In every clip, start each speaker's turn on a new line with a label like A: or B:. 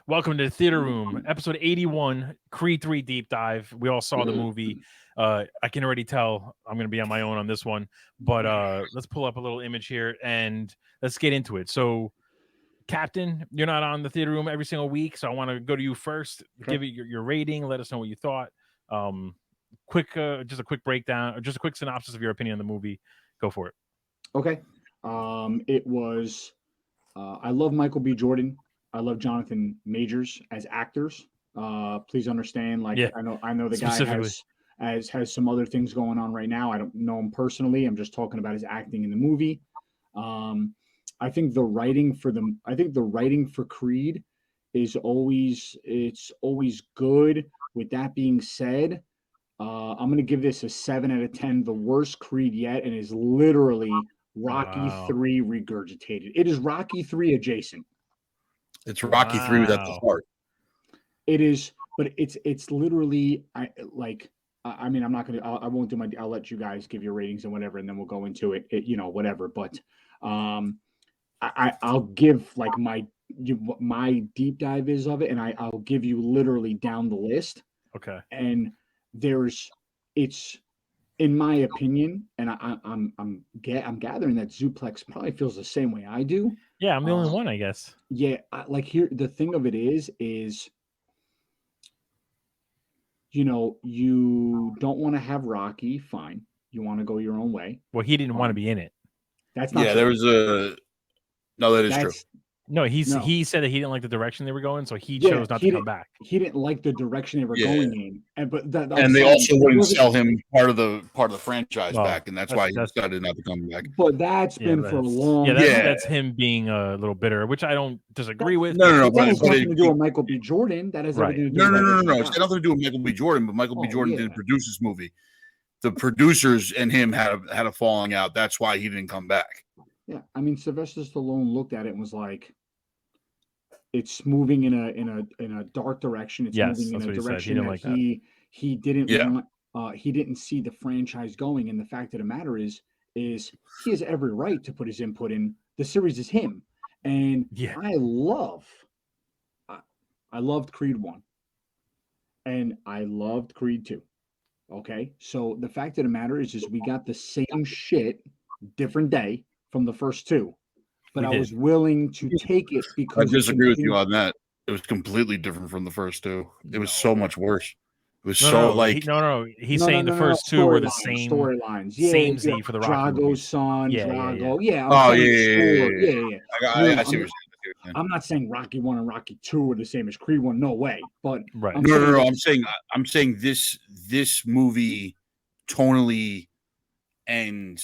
A: Welcome to the Theater Room, episode 81, Creed 3 Deep Dive. We all saw the movie. I can already tell I'm going to be on my own on this one, but let's pull up a little image here and let's get into it. So, Captain, you're not on the Theater Room every single week, so I want to go to you first. Okay. Give it your rating. Let us know what you thought. Just a quick breakdown, or just a quick synopsis of your opinion on the movie. Go for it.
B: Okay. It was. I love Michael B. Jordan. I love Jonathan Majors as actors. Please understand, I know the guy has some other things going on right now. I don't know him personally. I'm just talking about his acting in the movie. I think the writing for Creed is always good. With that being said, I'm going to give this a 7 out of 10. The worst Creed yet, and is literally Rocky 3 regurgitated. It is Rocky 3 adjacent.
C: It's Rocky 3 without the heart.
B: It is, but it's literally I mean, I'm not gonna. I won't do my. I'll let you guys give your ratings and whatever, and then we'll go into it. Whatever. But I'll give like my deep dive is of it, and I'll give you literally down the list.
A: Okay.
B: And it's in my opinion, and I'm gathering that Zuplex probably feels the same way I do.
A: Yeah, I'm the only one, I guess.
B: Yeah, here the thing of it is you don't want to have Rocky. Fine, you want to go your own way.
A: Well, he didn't want to be in it.
B: That's not.
C: Yeah,
B: true.
C: there was a. No, that is true.
A: No, he said that he didn't like the direction they were going, so he chose not to come back.
B: He didn't like the direction they were going in,
C: and they also wouldn't sell him part of the franchise back, and that's why he decided not to come back.
B: But that's been for a long.
A: That's him being a little bitter, which I don't disagree with.
C: No.
B: That has nothing to do with Michael B. Jordan. That has everything to do.
C: No. It's got nothing to do with Michael B. Jordan, but Michael B. Jordan didn't produce this movie. The producers and him had a falling out. That's why he didn't come back.
B: Yeah, I mean, Sylvester Stallone looked at it and was like, "It's moving in a dark direction. It's moving in a direction he didn't want. He didn't see the franchise going. And the fact of the matter is he has every right to put his input in. The series is him, and I loved Creed 1, and I loved Creed 2. Okay, so the fact of the matter is we got the same shit, different day from the first two, but I was willing to take it because
C: I disagree with you on that. It was completely different from the first two. It was so much worse. It was
A: He's saying the first two were the same
B: storylines.
A: Same Z for the Rocky
B: Drago's son, Drago. Yeah.
C: I see what you're saying.
B: I'm not saying Rocky 1 and Rocky 2 are the same as Creed 1. No way. But
C: no. I'm saying this movie tonally and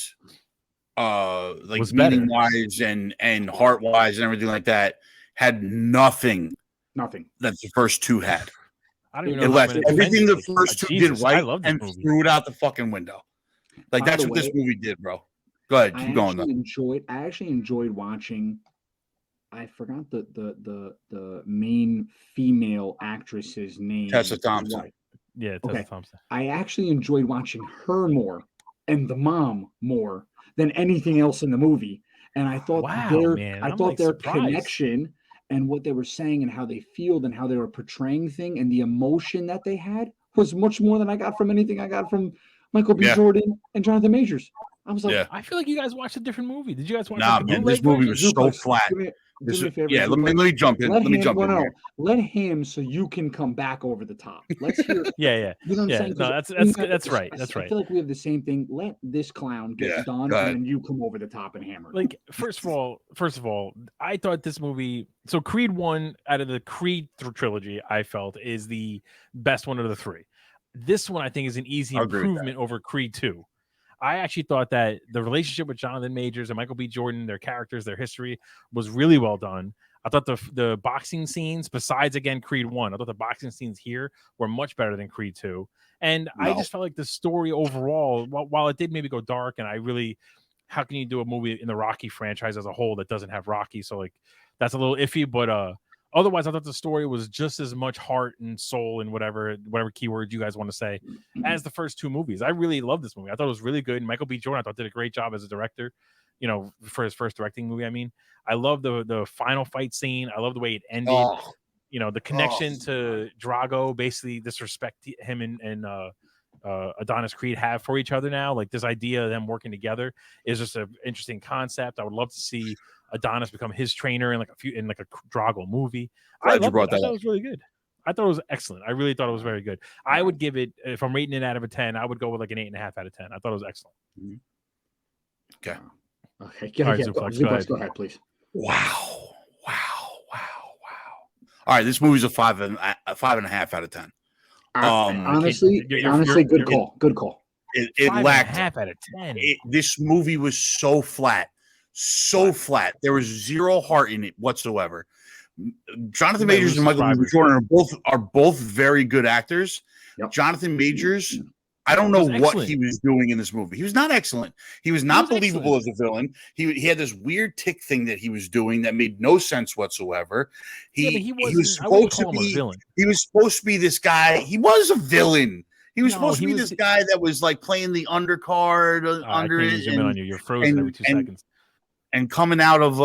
C: meaning wise and heart wise and everything like that had nothing that the first two had.
A: I don't even
C: know. It left everything the first two did right and threw it out the fucking window. Like that's what this movie did, bro. Go ahead, keep going.
B: I actually enjoyed watching. I forgot the main female actress's name.
C: Tessa Thompson.
B: Right.
A: Yeah, Tessa Thompson.
B: I actually enjoyed watching her more and the mom more than anything else in the movie. And I thought their connection and what they were saying and how they feel and how they were portraying thing and the emotion that they had was much more than I got from anything I got from Michael B. Jordan and Jonathan Majors. I was like,
A: I feel like you guys watched a different movie. Did you guys watch?
C: Nah, man, this movie was so flat.
B: Do me a favor.
C: Yeah, let me jump in. Let me jump in. Here.
B: Let him so you can come back over the top. Let's hear.
A: Yeah.
B: You know what I'm saying?
A: No, that's right. That's right.
B: I feel like we have the same thing. Let this clown get done, and then you come over the top and hammer.
A: Like first of all, I thought this movie. So Creed 1 out of the Creed trilogy, I felt is the best one of the three. This one I think is an easy improvement over Creed 2. I actually thought that the relationship with Jonathan Majors and Michael B. Jordan, their characters, their history was really well done. I thought the boxing scenes, besides, again, Creed 1, I thought the boxing scenes here were much better than Creed 2. And I just felt like the story overall, while it did maybe go dark, and how can you do a movie in the Rocky franchise as a whole that doesn't have Rocky? So, that's a little iffy, but otherwise, I thought the story was just as much heart and soul and whatever keyword you guys want to say as the first two movies. I really loved this movie. I thought it was really good. Michael B. Jordan, I thought, did a great job as a director, for his first directing movie. I mean, I love the final fight scene. I love the way it ended. the connection to Drago, basically disrespect him and Adonis Creed have for each other now. Like this idea of them working together is just an interesting concept. I would love to see Adonis become his trainer in a Drago movie.
C: Glad you brought that up.
A: I thought it was really good. I thought it was excellent. I really thought it was very good. I would give it, if I'm rating it out of a 10, I would go with like an 8.5 out of 10. I thought it was excellent.
C: Okay.
B: Okay.
A: All right, Zuplex,
B: go ahead, please.
C: Wow. All right, this movie's a 5.5 out of 10.
B: Honestly, good call. Good call.
C: It lacked
A: 5.5 out of 10.
C: This movie was so flat. There was zero heart in it whatsoever. Jonathan Majors and Michael B. Jordan are both very good actors.
B: Yep.
C: Jonathan Majors, I don't know what he was doing in this movie. He was not excellent. He was not believable as a villain. He had this weird tick thing that he was doing that made no sense whatsoever. He was supposed to be a villain. He was supposed to be this guy. He was a villain. He was supposed to be this guy that was like playing the undercard under it.
A: You're frozen every 2 seconds.
C: And coming out of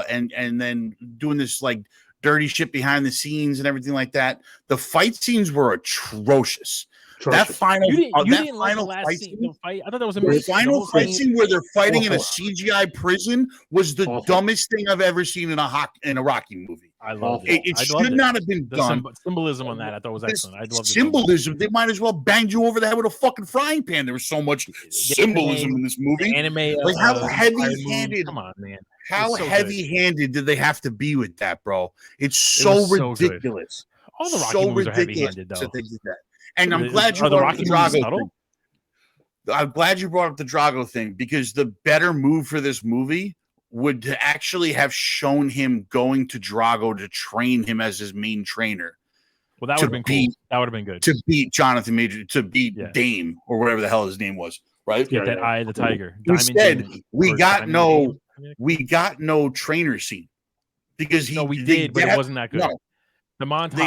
C: and then doing this like dirty shit behind the scenes and everything like that. The fight scenes were atrocious. That final fight scene.
A: I thought that was
C: the final fight scene where they're fighting in a CGI prison was the dumbest thing I've ever seen in a Rocky movie.
A: I love it.
C: It should not have been done.
A: Symbolism on that I thought was excellent. I love
C: symbolism. They might as well banged you over the head with a fucking frying pan. There was so much symbolism in this movie.
A: Anime,
C: like how heavy-handed.
A: Come on, man.
C: How heavy-handed did they have to be with that, bro? It's so ridiculous.
A: All the Rocky movies are heavy-handed, though.
C: And I'm glad you brought up the Drago thing. I'm glad you brought up the Drago thing because the better move for this movie would actually have shown him going to Drago to train him as his main trainer.
A: Well, that would have been cool. That would have been good.
C: To beat Jonathan Major, to beat Dame or whatever the hell his name was, right?
A: Yeah, that Eye of the Tiger.
C: Instead, we got no trainer scene because
A: we did, but it wasn't that good. No. The montage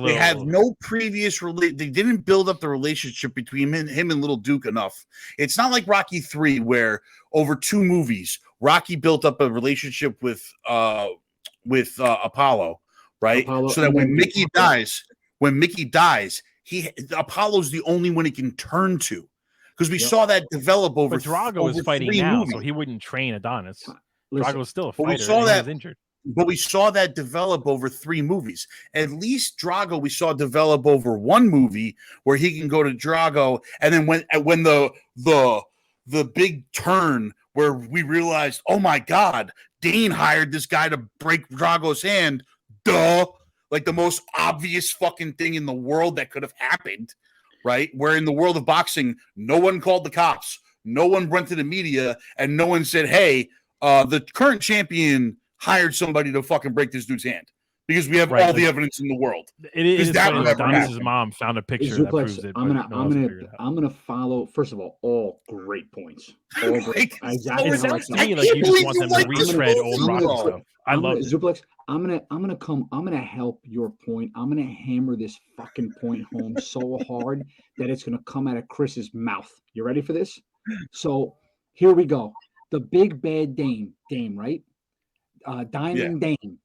C: they had no previous they didn't build up the relationship between him and Little Duke enough. It's not like Rocky 3 where over 2 movies Rocky built up a relationship with Apollo, right? So that when Mickey dies, Apollo's the only one he can turn to. Because we saw that develop over.
A: But Drago is fighting now, movies. So he wouldn't train Adonis. Drago's still a fighter. We saw that injured.
C: But we saw that develop over 3 movies. At least Drago we saw develop over 1 movie where he can go to Drago, and then when the big turn where we realized, oh my God, Dane hired this guy to break Drago's hand. Duh, like the most obvious fucking thing in the world that could have happened, right? Where in the world of boxing, no one called the cops, no one went to the media, and no one said, hey, the current champion hired somebody to fucking break this dude's hand because we have all the evidence in the world.
A: It is that Adonis's mom found a picture that proves it.
B: I'm gonna follow. First of all great points. All great.
A: It sounds to me like you just want them to retread old Rocky stuff. I love it.
B: Zuplex. I'm gonna help your point. I'm gonna hammer this fucking point home so hard that it's gonna come out of Chris's mouth. You ready for this? So here we go. The big bad Dame, right? Diamond Dame.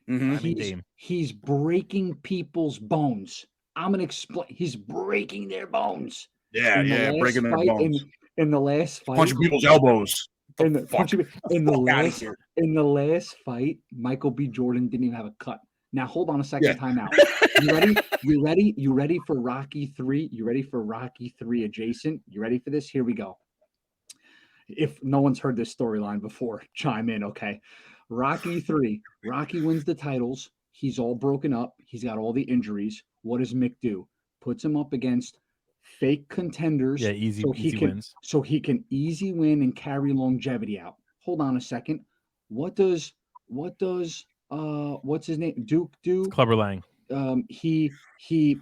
C: Mm-hmm.
B: He's breaking people's bones. I'm gonna explain. He's breaking their bones.
C: Breaking their bones.
B: In the last fight,
C: punching people's elbows.
B: In the last fight, Michael B. Jordan didn't even have a cut. Now hold on a second. Time out. You ready for Rocky 3? You ready for Rocky 3 adjacent? You ready for this? Here we go. If no one's heard this storyline before, chime in, okay? Rocky 3. Rocky wins the titles. He's all broken up. He's got all the injuries. What does Mick do? Puts him up against fake contenders.
A: Yeah, easy wins.
B: So he can easy win and carry longevity out. Hold on a second. What does what's his name? Duke do?
A: Clubber Lang.
B: He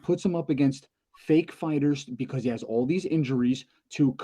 B: puts him up against fake fighters because he has all these injuries to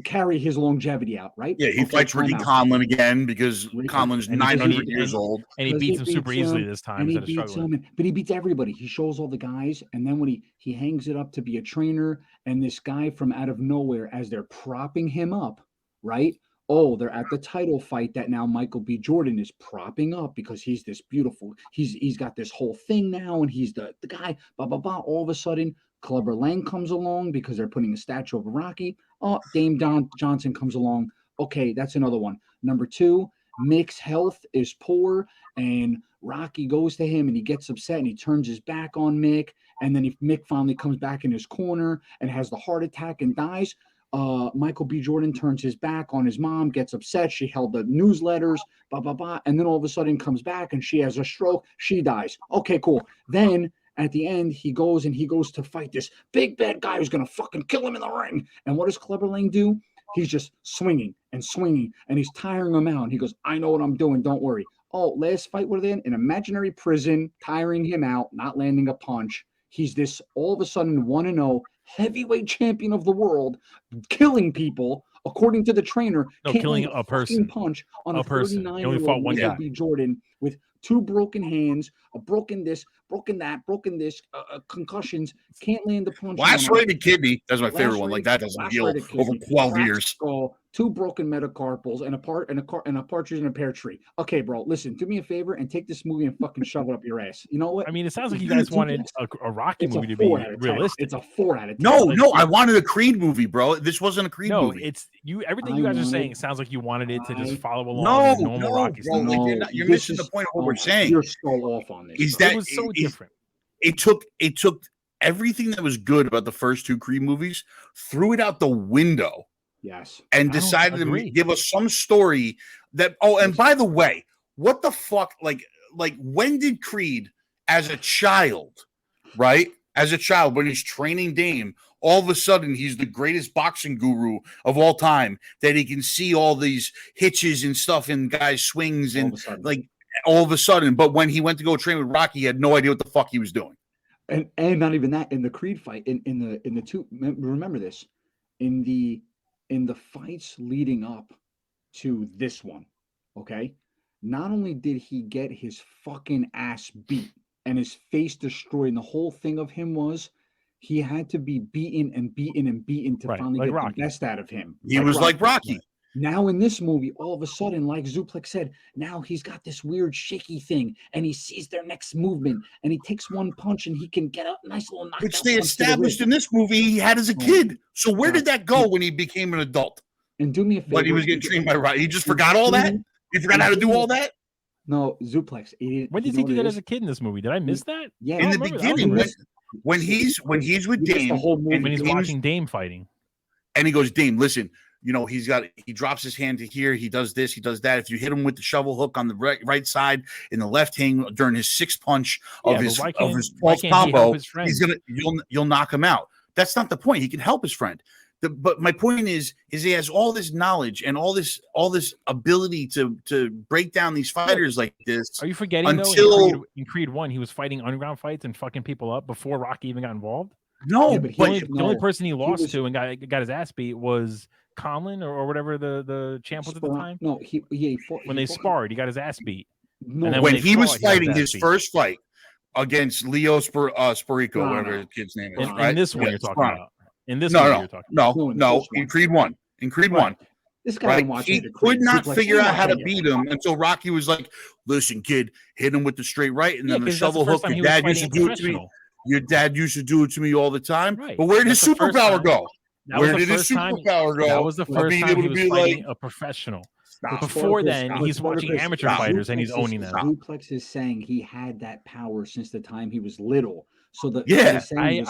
B: carry his longevity out, right?
C: Yeah, he fights Ricky Conlon again because Conlon's 900 years old.
A: And he beats him super easily this time.
B: But he beats everybody. He shows all the guys, and then when he hangs it up to be a trainer, and this guy from out of nowhere, as they're propping him up, right? Oh, they're at the title fight that now Michael B. Jordan is propping up because he's this beautiful. He's got this whole thing now, and he's the guy. Blah blah blah. All of a sudden, Clubber Lang comes along because they're putting a statue of Rocky. Oh, Dame Johnson comes along. Okay, that's another one. Number 2, Mick's health is poor, and Rocky goes to him, and he gets upset, and he turns his back on Mick. And then if Mick finally comes back in his corner and has the heart attack and dies, Michael B. Jordan turns his back on his mom, gets upset. She held the newsletters, blah, blah, blah. And then all of a sudden comes back and she has a stroke. She dies. Okay, cool. Then at the end, he goes to fight this big bad guy who's going to fucking kill him in the ring. And what does Clubber Lang do? He's just swinging, and he's tiring him out. And he goes, I know what I'm doing. Don't worry. Oh, last fight we're in an imaginary prison, tiring him out, not landing a punch. He's this all of a sudden 1-0 heavyweight champion of the world, killing people according to the trainer.
A: No, killing a person.
B: Punch on a
A: person.
B: 39-year-old
A: He only fought one guy.
B: B. Jordan with 2 broken hands, a broken this, broken that, broken this, concussions. Can't land the punch.
C: Lacerated kidney. That's my favorite one. Like that doesn't heal over 12 years.
B: Skull, 2 broken metacarpals, and a partridge in a pear tree. Okay, bro, listen, do me a favor and take this movie and fucking shove it up your ass. You know what?
A: I mean, it sounds like you guys wanted a Rocky movie to be realistic.
B: It's a 4 out of 10.
C: No, I wanted a Creed movie, bro. This wasn't a Creed movie.
A: No, it's you. Everything you guys are saying sounds like you wanted it to just follow along.
C: No,
A: Rocky
C: bro. Like you're missing the point of what we're saying.
B: You're so off on this.
C: Is that
A: it was so different?
C: It took everything that was good about the first 2 Creed movies, threw it out the window.
B: Yes.
C: And decided to give us some story that, and by the way, what the fuck, like when did Creed as a child, right? As a child, when he's training Dame, all of a sudden he's the greatest boxing guru of all time, that he can see all these hitches and stuff in guys' swings and all of a sudden. But when he went to go train with Rocky, he had no idea what the fuck he was doing.
B: And not even that, in the Creed fight, in the 2, remember this, in the fights leading up to this one, okay? Not only did he get his fucking ass beat and his face destroyed, and the whole thing of him was he had to be beaten and beaten and beaten to finally get Rocky. The best out of him.
C: He was like Rocky.
B: Now in this movie, all of a sudden, like Zuplex said, now he's got this weird shaky thing, and he sees their next movement, and he takes one punch, and he can get a nice little knockout.
C: Which they established in this movie he had as a kid. So where did that go when he became an adult?
B: And do me a favor.
C: But he was getting trained by Rocky. He just forgot all that? He forgot how to do all that?
B: No, Zuplex.
A: When did you think he did as a kid in this movie? Did I miss that?
B: Yeah.
C: In the beginning, when he's with Dame,
A: when he's watching Dame fighting.
C: And he goes, Dame, listen, you know, he drops his hand to here. He does this. He does that. If you hit him with the shovel hook on the right side in the left hand during his 6th punch of his 12th combo, you'll knock him out. That's not the point. He can help his friend. But my point is he has all this knowledge and all this ability to break down these fighters like this.
A: Are you forgetting though? In Creed 1, he was fighting underground fights and fucking people up before Rocky even got involved.
C: No,
A: but the only person he lost to and got his ass beat was Conlon or whatever the champ was at the time.
B: No,
A: when they sparred, he got his ass beat.
C: No, when he was fighting his first fight against Leo Sparico, whatever his kid's name is.
A: In this one you're talking about. In this one you're talking about.
C: No. In Creed 1. In Creed 1.
B: This guy
C: he could not figure out how to beat him until Rocky was like, "Listen, kid, hit him with the straight right, and then the shovel hook. Your dad used to do it to me. Your dad used to do it to me all the time."
A: Right.
C: But where did his superpower go? Where did his superpower go?
A: That was the first time he was fighting a professional. But before then, he's watching amateur fighters and he's owning them.
B: Zuplex is saying he had that power since the time he was little. So
A: I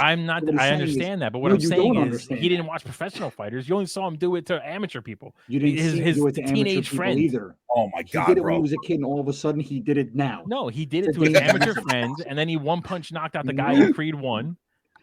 A: understand that, but what I'm saying is he didn't watch professional fighters. You only saw him do it to amateur people.
B: You didn't see him do it to teenage friends
C: either. Oh my god,
B: he did it when he was a kid, and all of a sudden he did it now.
A: No, he did it to his amateur friends, and then he one punch knocked out the guy in Creed 1.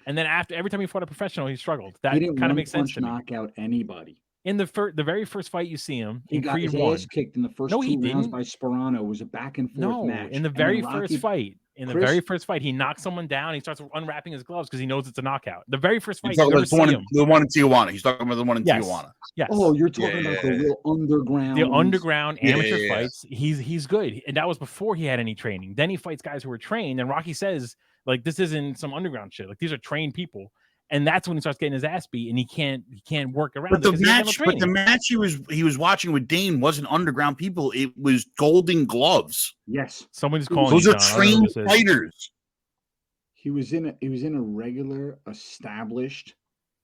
A: And then every time he fought a professional, he struggled. That kind of makes sense to me.
B: Knock out anybody.
A: In the very first fight you see him,
B: he got his ass kicked in the first 2 rounds by Sparano. It was a back and forth match.
A: In the very first fight. In the very first fight, he knocks someone down. He starts unwrapping his gloves because he knows it's a knockout. The very first fight,
C: the one in Tijuana. He's talking about the one in Tijuana.
A: Yes.
B: Oh, you're talking about the real underground.
A: The underground amateur fights. He's good, and that was before he had any training. Then he fights guys who were trained, and Rocky says, like, this isn't some underground shit. Like, these are trained people. And that's when he starts getting his ass beat, and he can't work around.
C: But the match he was watching with Dane wasn't underground people; it was Golden Gloves.
B: Yes,
A: someone's calling.
C: Those are trained fighters.
B: He was in a regular established.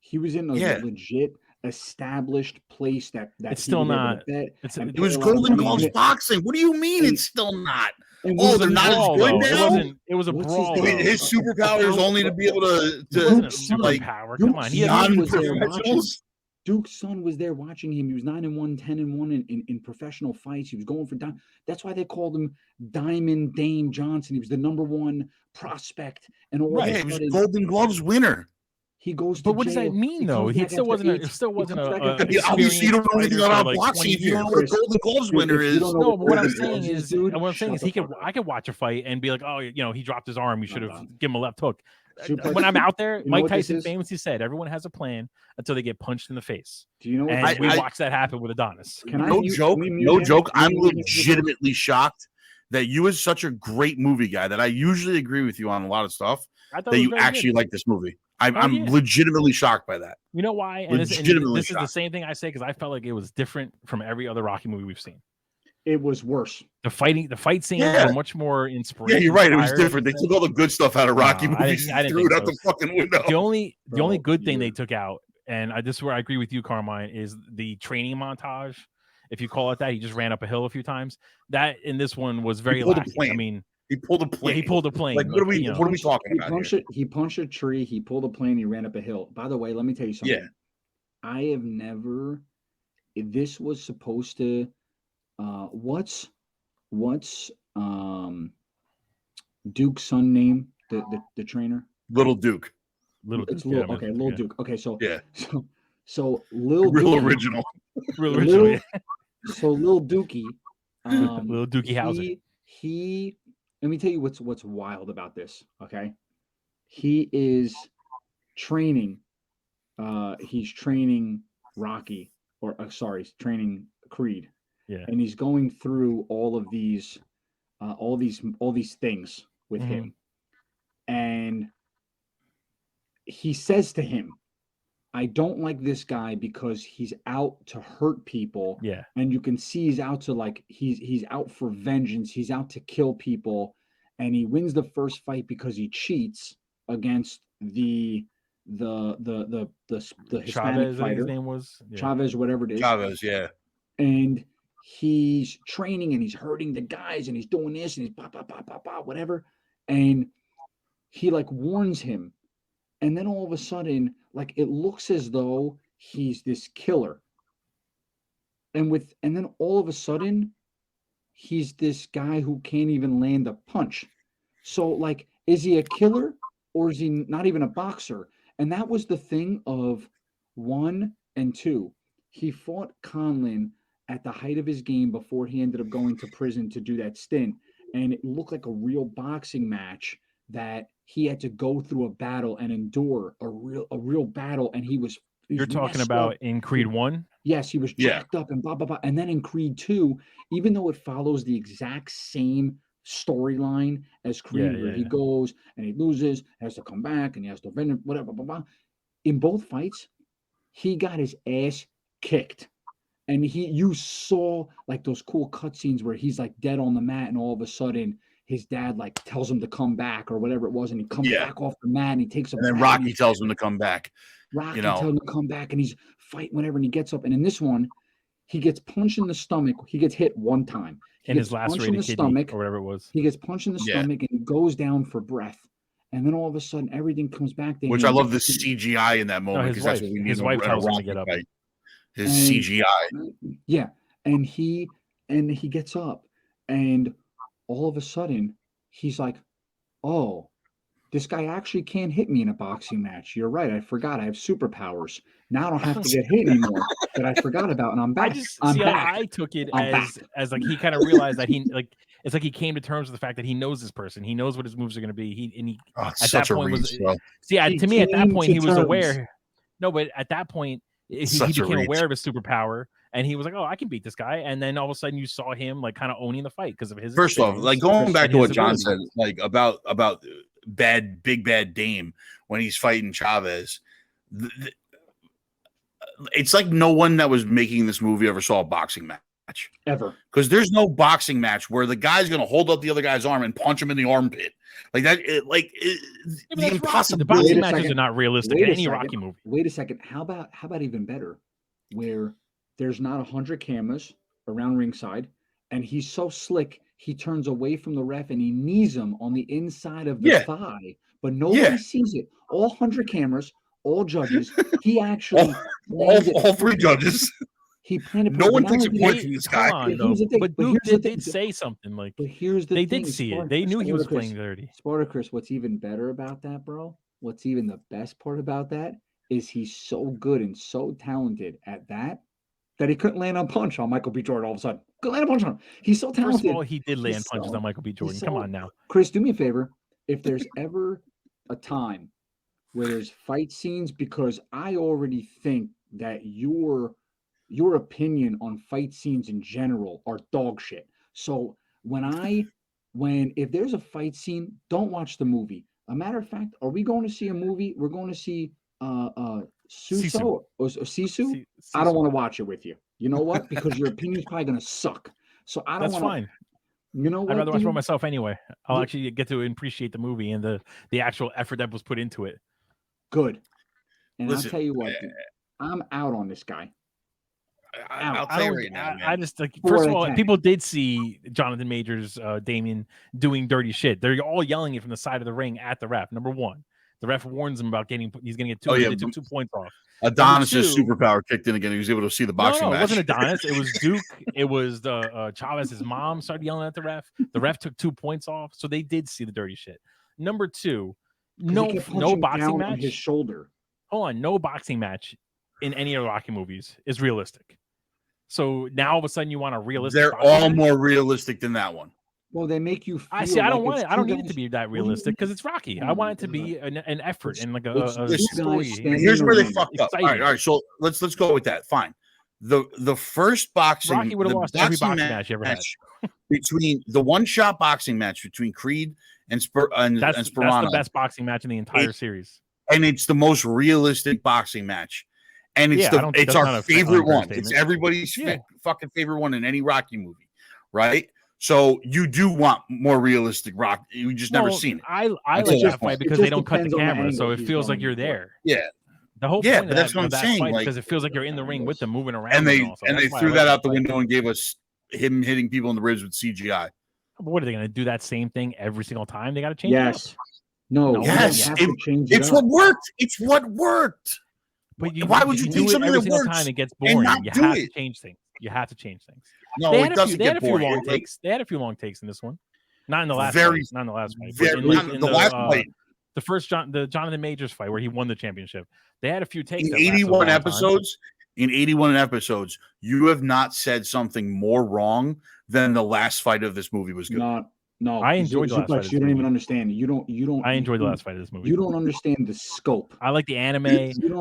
B: He was in a legit established place that
A: it's still not.
C: It was Golden Gloves boxing. What do you mean it's still not? Oh, they're not as good now.
A: It was a brawl.
C: His superpower is only to be able to like
A: superpower. Come on, he
B: non-professionals. Duke's son was there watching him. He was 9-1, 10-1 in professional fights. He was going for Diamond. That's why they called him Diamond Dame Johnson. He was the #1 prospect, and all
C: right. He was Golden Gloves winner.
B: He goes to
A: but what
B: jail.
A: does that mean, though? He still wasn't a
C: obviously, you don't know anything about boxing if you don't know what a Golden Gloves winner is.
A: No, but what I'm saying is, I could watch a fight and be like, oh, he dropped his arm. You should have given him a left hook. When I'm out there, Mike Tyson famously said, everyone has a plan until they get punched in the face.
B: Do you know what?
A: And we watched that happen with Adonis.
C: No joke. I'm legitimately shocked that you, as such a great movie guy, that I usually agree with you on a lot of stuff, that you actually like this movie. I'm legitimately shocked by that.
A: You know why? And this is the same thing I say, because I felt like it was different from every other Rocky movie we've seen.
B: It was worse.
A: The fight scenes were much more inspirational.
C: Yeah, you're right. It was different. They took all the good stuff out of Rocky movies and threw it out the fucking window.
A: The only good thing they took out, and this is where I agree with you, Carmine, is the training montage. If you call it that, he just ran up a hill a few times. That in this one was very lacking. I mean,
C: he pulled a plane.
A: Yeah, he pulled a plane.
C: Like, what are we talking about?
B: He punched a tree. He pulled a plane. He ran up a hill. By the way, let me tell you something.
C: Yeah,
B: I have never. This was supposed to. What's Duke's son name? The trainer.
C: Little Duke.
B: Little Duke. Okay, so
C: yeah.
B: So Lil
C: Real
B: Dookie,
C: original.
A: Real original. Yeah.
B: So Lil Dookie.
A: Little Dookie Howser.
B: He let me tell you what's wild about this, okay? He is training he's training Rocky he's training Creed.
A: Yeah.
B: And he's going through all these things with him. And he says to him, I don't like this guy because he's out to hurt people.
A: Yeah.
B: And you can see he's out to he's out for vengeance. He's out to kill people. And he wins the first fight because he cheats against the Hispanic
A: Chavez,
B: fighter.
A: His name was
B: Chavez, whatever it is.
C: Chavez, yeah.
B: And he's training and he's hurting the guys and he's doing this and he's whatever. And he warns him. And then all of a sudden, it looks as though he's this killer. And then all of a sudden, he's this guy who can't even land a punch. So, is he a killer or is he not even a boxer? And that was the thing of 1 and 2. He fought Conlon at the height of his game before he ended up going to prison to do that stint. And it looked like a real boxing match that he had to go through a battle and endure a real battle. And
A: you're talking about in Creed 1?
B: Yes, he was jacked up and blah, blah, blah. And then in Creed 2, even though it follows the exact same storyline as Creed, where he goes and he loses, has to come back and he has to win, whatever, blah, blah. In both fights, he got his ass kicked. And you saw those cool cutscenes where he's dead on the mat and all of a sudden his dad tells him to come back or whatever it was, and he comes back off the mat and he takes a
C: and then Rocky tells him to come back.
B: Rocky tells him to come back and he's fighting whatever and he gets up, and in this one he gets punched in the stomach. He gets hit one time.
A: In his lacerated kidney or whatever it was.
B: He gets punched in the stomach and he goes down for breath. And then all of a sudden everything comes back to him.
C: Which I love the CGI in that moment because that's what we need.
A: His wife tells him to get up.
C: His CGI.
B: Yeah. And he gets up and all of a sudden he's like, oh, this guy actually can't hit me in a boxing match. You're right. I forgot. I have superpowers. Now I don't have to get hit anymore that I forgot about. And I'm back.
A: I took it as he kind of realized that it's like he came to terms with the fact that he knows this person. He knows what his moves are going to be. At that point to me, at that point, he was aware. No, but at that point, he became aware of his superpower. And he was like, oh, I can beat this guy. And then all of a sudden you saw him kind of owning the fight because of his.
C: First off, going back to what John said, about Big Bad Dame when he's fighting Chavez, it's like no one that was making this movie ever saw a boxing match
B: ever,
C: because there's no boxing match where the guy's going to hold up the other guy's arm and punch him in the armpit like that. The impossibility.
A: The boxing matches are not realistic in any Rocky movie.
B: Wait a second. How about even better, where there's not 100 cameras around ringside, and he's so slick, he turns away from the ref and he knees him on the inside of the thigh, but nobody sees it. All 100 cameras, all judges. He actually
C: all 3 judges.
B: He planted.
C: No one takes a point from this guy.
A: But Duke did say something like.
B: But here's the
A: thing.
B: They
A: did see it. They knew he was playing dirty.
B: Spartacris, what's even better about that, bro? What's even the best part about that is he's so good and so talented at that he couldn't land a punch on Michael B. Jordan all of a sudden. Couldn't land a punch on him. He's so talented.
A: First of all, he did land punches on Michael B. Jordan. Come on now.
B: Chris, do me a favor. If there's ever a time where there's fight scenes, because I already think that your opinion on fight scenes in general are dog shit. So if there's a fight scene, don't watch the movie. A matter of fact, are we going to see a movie? We're going to see Sisu. I don't want to watch it with you. You know what? Because your opinion's probably going to suck. So I don't want to.
A: That's fine.
B: You know what?
A: I'd rather watch it by myself anyway. I'll actually get to appreciate the movie and the actual effort that was put into it.
B: Good. And listen, I'll tell you what, dude, I'm out on this guy.
C: I'll tell you right now, man.
A: I just like, first of all, people did see Jonathan Majors, Damien doing dirty shit. They're all yelling it from the side of the ring at the ref. Number one, the ref warns him about he's going to get 2. They took 2 points off.
C: Adonis's superpower kicked in again. He was able to see the boxing match.
A: It wasn't Adonis. It was Duke. It was Chavez's mom started yelling at the ref. The ref took 2 points off, so they did see the dirty shit. Number 2, no boxing match.
B: His shoulder.
A: Hold on, no boxing match in any of the Rocky movies is realistic. So now all of a sudden you want a realistic.
C: They're all more realistic than that one.
B: Well, they make you feel.
A: I see. I don't want it. I don't need it to be that realistic because it's Rocky. I want it to be an effort and like a story.
C: Here's where they fucked up. All right. So let's go with that. Fine. The first boxing.
A: Rocky would have lost every boxing match you ever had.
C: Between the one-shot boxing match between Creed and Sparano.
A: That's the best boxing match in the entire series.
C: And it's the most realistic boxing match. And it's our favorite one. It's everybody's fucking favorite one in any Rocky movie, right? So you do want more realistic Rock. You just never seen it.
A: I like that fight because they don't cut the camera, so it feels like you're there.
C: Yeah.
A: The whole point
C: but that's what I'm saying.
A: Fight, because it feels like you're in the ring with them moving around.
C: And they threw that out the window and gave us him hitting people in the ribs with CGI.
A: What are they going to do that same thing every single time? They got to change it up.
C: Yes. It's what worked. It's what worked.
A: But
C: why would you
A: do
C: something
A: every
C: that
A: single
C: works
A: time it gets boring? You have to change things. You have to change things.
C: No, it doesn't get boring.
A: They had a few long takes in this one. Not in the last
C: fight.
A: Not in the last fight.
C: In the last fight.
A: The first the Jonathan Majors fight where he won the championship. They had a few takes.
C: In 81 episodes, you have not said something more wrong than the last fight of this movie was good.
B: No,
A: I enjoyed the last fight.
B: You don't even understand. You don't.
A: I enjoyed the last fight of this movie.
B: You don't understand the scope.
A: I like the anime.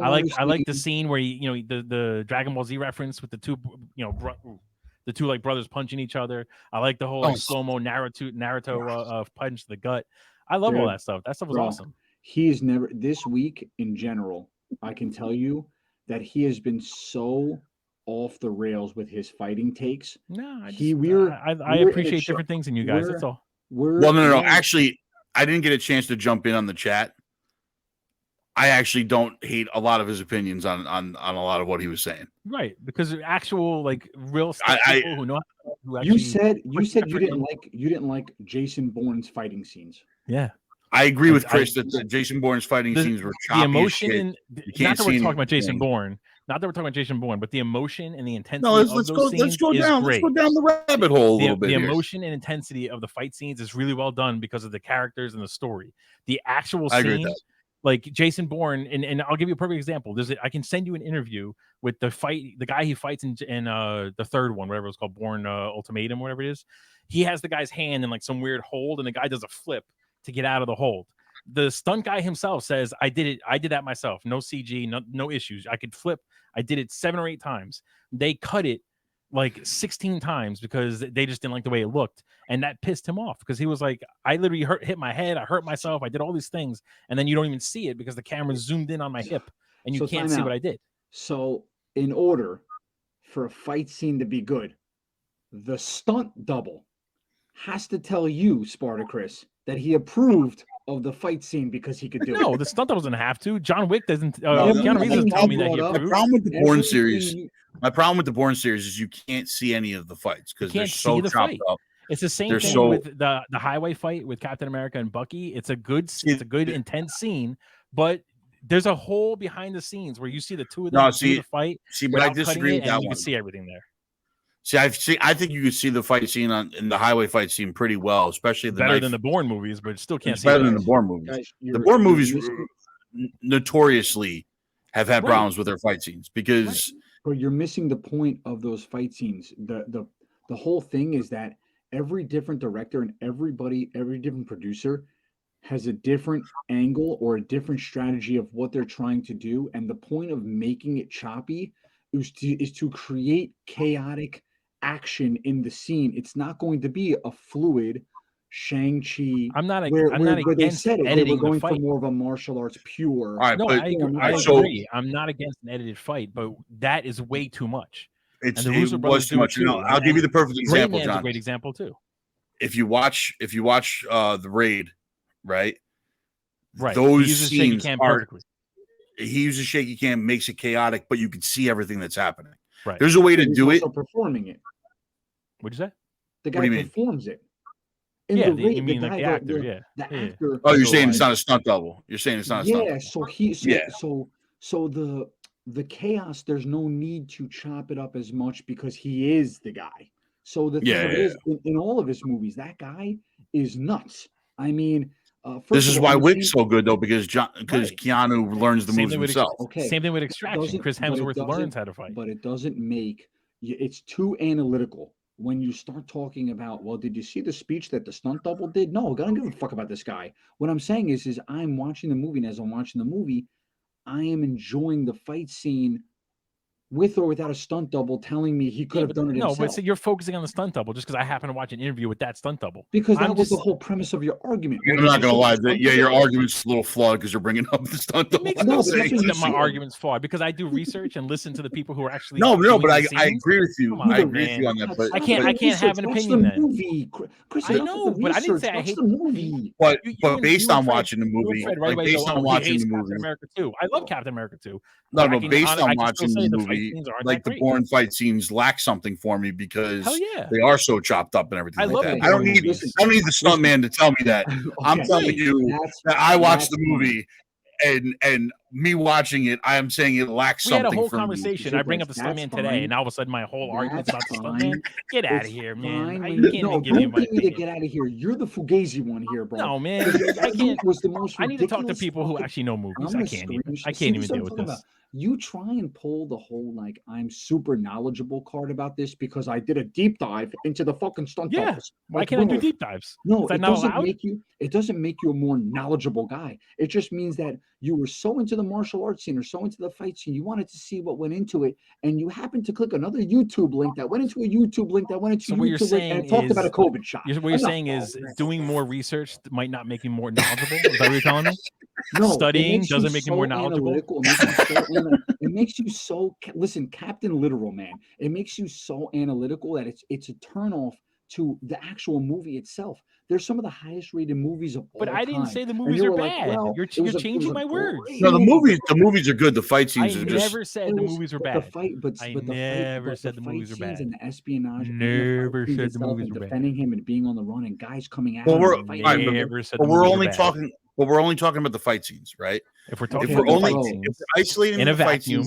A: I like the scene where the Dragon Ball Z reference with the two the two like brothers punching each other. I like the whole slow-mo Naruto punch to the gut. I love all that stuff. That stuff was awesome.
B: He's never this week in general. I can tell you that he has been so off the rails with his fighting takes.
A: No, I appreciate different things in you guys. That's all.
C: No. Actually, I didn't get a chance to jump in on the chat. I actually don't hate a lot of his opinions on a lot of what he was saying.
A: Right, because actual like real people who know.
B: You said you didn't like Jason Bourne's fighting scenes.
A: Yeah.
C: I agree with Chris that the Jason Bourne's fighting scenes were choppy.
A: The emotion, not that we're talking about Jason Bourne, but the emotion and the intensity of those scenes is great.
C: Let's go down the rabbit hole a little bit.
A: The emotion and intensity of the fight scenes is really well done because of the characters and the story. The actual scene, like Jason Bourne, and I'll give you a perfect example. I can send you an interview with the guy he fights in the third one, whatever it's called, Bourne Ultimatum, whatever it is. He has the guy's hand in like some weird hold, and the guy does a flip to get out of the hold. The stunt guy himself says, I did that myself. No CG, no issues. I could flip. I did it 7 or 8 times. They cut it like 16 times because they just didn't like the way it looked. And that pissed him off because he was like, I literally hit my head. I hurt myself. I did all these things. And then you don't even see it because the camera zoomed in on my hip. and you can't see what I did.
B: So in order for a fight scene to be good, the stunt double has to tell you, Spartacris, that he approved of the fight scene because he could do it.
A: No, the stunt double doesn't have to. John Wick doesn't. Keanu Reeves doesn't tell me that he approved.
C: My problem with the Bourne series. My problem with the Bourne series is you can't see any of the fights because they're so chopped up.
A: It's the same thing with the highway fight with Captain America and Bucky. It's a good intense scene, but there's a hole behind the scenes where you see the two of them do the fight.
C: But I disagree with that one.
A: You can see everything there.
C: I think you can see the fight scene in the highway fight scene pretty well, especially
A: better than the Bourne movies, but still can't see
C: better than the Bourne movies. Guys, the Bourne movies notoriously have had problems with their fight scenes because.
B: But you're missing the point of those fight scenes. The whole thing is that every different director and every different producer has a different angle or a different strategy of what they're trying to do, and the point of making it choppy is to create chaotic action in the scene. It's not going to be a fluid Shang-Chi.
A: I'm not against editing
B: going
A: the fight.
B: For more of a martial arts pure.
A: I agree. I'm not against an edited fight, but that is way too much.
C: It was too much. I'll give you the perfect example, John.
A: A great example too.
C: If you watch the Raid, right?
A: Those scenes are.
C: He uses shaky cam, makes it chaotic, but you can see everything that's happening.
A: Right.
C: There's a way to do it.
B: Performing it.
A: What'd you say?
B: The guy performs it.
A: You mean the actor?
B: The actor.
C: Oh, you're saying it's not a stunt double. You're saying it's not a stunt double.
B: So the chaos. There's no need to chop it up as much because he is the guy. So the thing is, in all of his movies, that guy is nuts. I mean.
C: This is why Wick's so good though, because Keanu learns the moves himself.
A: Same thing with Extraction. Chris Hemsworth learns how to fight.
B: But it doesn't make it's too analytical when you start talking about. Well, did you see the speech that the stunt double did? No, I don't give a fuck about this guy. What I'm saying is I'm watching the movie, and as I'm watching the movie, I am enjoying the fight scene. With or without a stunt double telling me he could have done it himself.
A: No, but you're focusing on the stunt double just because I happen to watch an interview with that stunt double.
B: Because that was the whole premise of your argument.
C: I'm not going to lie. Your argument's a little flawed because you're bringing up the stunt double.
A: It makes no sense that my argument's flawed because I do research and listen to the people who are actually.
C: No, but I agree with you. I agree with you on that. But
A: I can't have an opinion then.
B: Movie. Chris,
A: I know, but I didn't say I hate
B: the movie.
C: But based on watching the movie, based on watching the movie,
A: Captain America 2. I love Captain America 2.
C: No, based on watching the movie, like the Bourne fight scenes lack something for me because they are so chopped up and everything like that. I don't need the stuntman to tell me that. I'm telling you that I watched the movie and me watching it, I am saying it lacks something.
A: We had a whole conversation. I bring up the stuntman today, and all of a sudden my whole argument's about the stuntman. Get out of here, man. I can't give you my opinion.
B: To get out of here. You're the Fugazi one here, bro.
A: No, man. I can't. I need to talk to people who actually know movies. I can't even deal with this.
B: You try and pull the whole like I'm super knowledgeable card about this because I did a deep dive into the fucking stunt doubles.
A: Why can't I do deep dives?
B: No, it doesn't make you a more knowledgeable guy. It just means that you were so into the martial arts scene or so into the fight scene, you wanted to see what went into it, and you happened to click another YouTube link that went into a YouTube link that went into YouTube link and talked about a COVID shot.
A: What you're saying is doing more research might not make you more knowledgeable. Is that what you're telling me? No, studying doesn't make you more knowledgeable.
B: It makes you so listen, Captain Literal, man. It makes you so analytical that it's a turnoff to the actual movie itself. There's some of the highest rated movies of all time.
A: But I didn't say the movies are bad. You're changing my words.
C: No, the movies are good. The fight scenes are just.
A: I never said the movies were bad. I never said the movies were bad.
B: And the espionage.
A: Never said the movies were bad.
B: Defending him and being on the run and guys coming out.
C: But we're only talking. But we're only talking about the fight scenes, right?
A: If we're
C: isolating
A: in a
C: vacuum,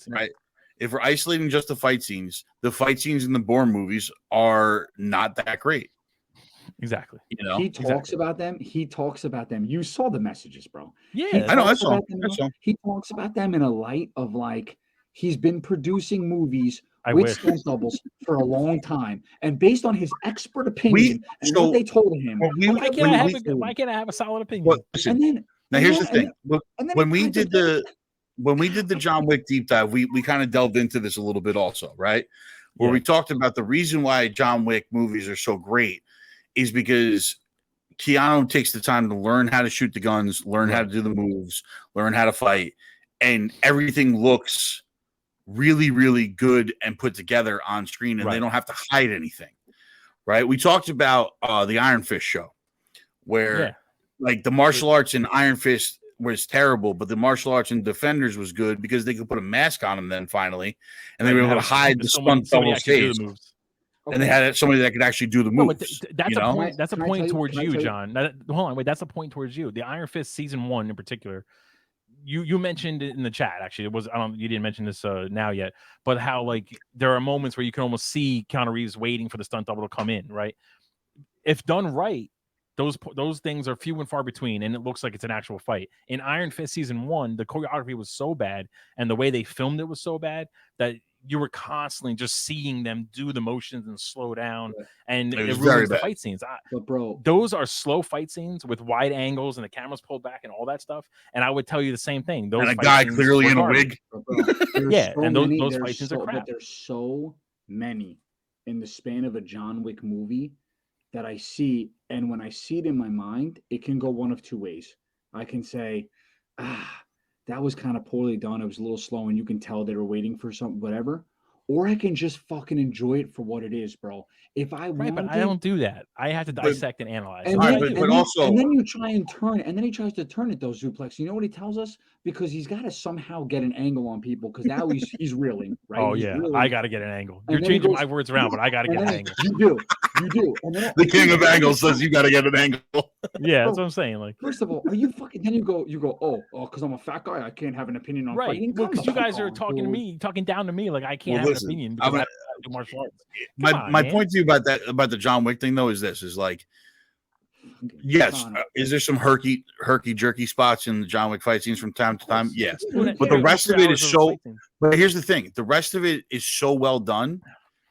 C: right? If we're isolating just the fight scenes in the Bourne movies are not that great.
A: Exactly.
B: You know, he talks about them. You saw the messages, bro.
A: Yeah,
C: I know. I saw.
B: He talks about them in a light of like he's been producing movies with stunt doubles for a long time, and based on his expert opinion and what they told him,
A: why can't I have a solid opinion?
C: Here's the thing: when we did the John Wick deep dive, we kind of delved into this a little bit also, right? Where we talked about the reason why John Wick movies are so great is because Keanu takes the time to learn how to shoot the guns, learn how to do the moves, learn how to fight, and everything looks really, really good and put together on screen, and they don't have to hide anything. Right? We talked about the Iron Fist show, where like the martial arts in Iron Fist was terrible, but the martial arts in Defenders was good because they could put a mask on him then finally, and they were able to hide the stunt double's face. And they had somebody that could actually do the moves.
A: That's a point. That's a point towards you, John. Hold on, wait. That's a point towards you. The Iron Fist season 1 in particular. You mentioned it in the chat. Actually, it was you didn't mention this now yet, but how like there are moments where you can almost see Keanu Reeves waiting for the stunt double to come in. Right, if done right, those things are few and far between, and it looks like it's an actual fight. In Iron Fist season 1, the choreography was so bad, and the way they filmed it was so bad that you were constantly just seeing them do the motions and slow down, and it ruins the fight scenes.
B: But bro,
A: those are slow fight scenes with wide angles and the cameras pulled back and all that stuff. And I would tell you the same thing. Those
C: and a guy clearly in a wig.
A: Yeah, so and those fight scenes are crap.
B: But there's so many in the span of a John Wick movie that I see, and when I see it in my mind, it can go one of two ways. I can say, that was kind of poorly done. It was a little slow, and you can tell they were waiting for something, whatever. Or I can just fucking enjoy it for what it is, bro. If I want,
A: but I don't do that. I have to dissect and analyze.
B: And then you try and turn it, and then he tries to turn it, though, Zuplex. You know what he tells us? Because he's got to somehow get an angle on people, because now he's reeling, right?
A: Oh, yeah. I got to get an angle. You're changing my words around, but I got to get an angle.
B: You do. And then,
C: the king of angles says you got to get an angle.
A: Yeah, that's what I'm saying. Like,
B: first of all, are you fucking? Then you go, oh, because I'm a fat guy, I can't have an opinion on fighting.
A: Well, because you guys are talking to me, talking down to me, like I can't have an opinion because I do martial arts.
C: My point to you about the John Wick thing though is this: is like, yes, is there some herky jerky spots in the John Wick fight scenes from time to time? Yes, but the rest of it is so. But here's the thing: the rest of it is so well done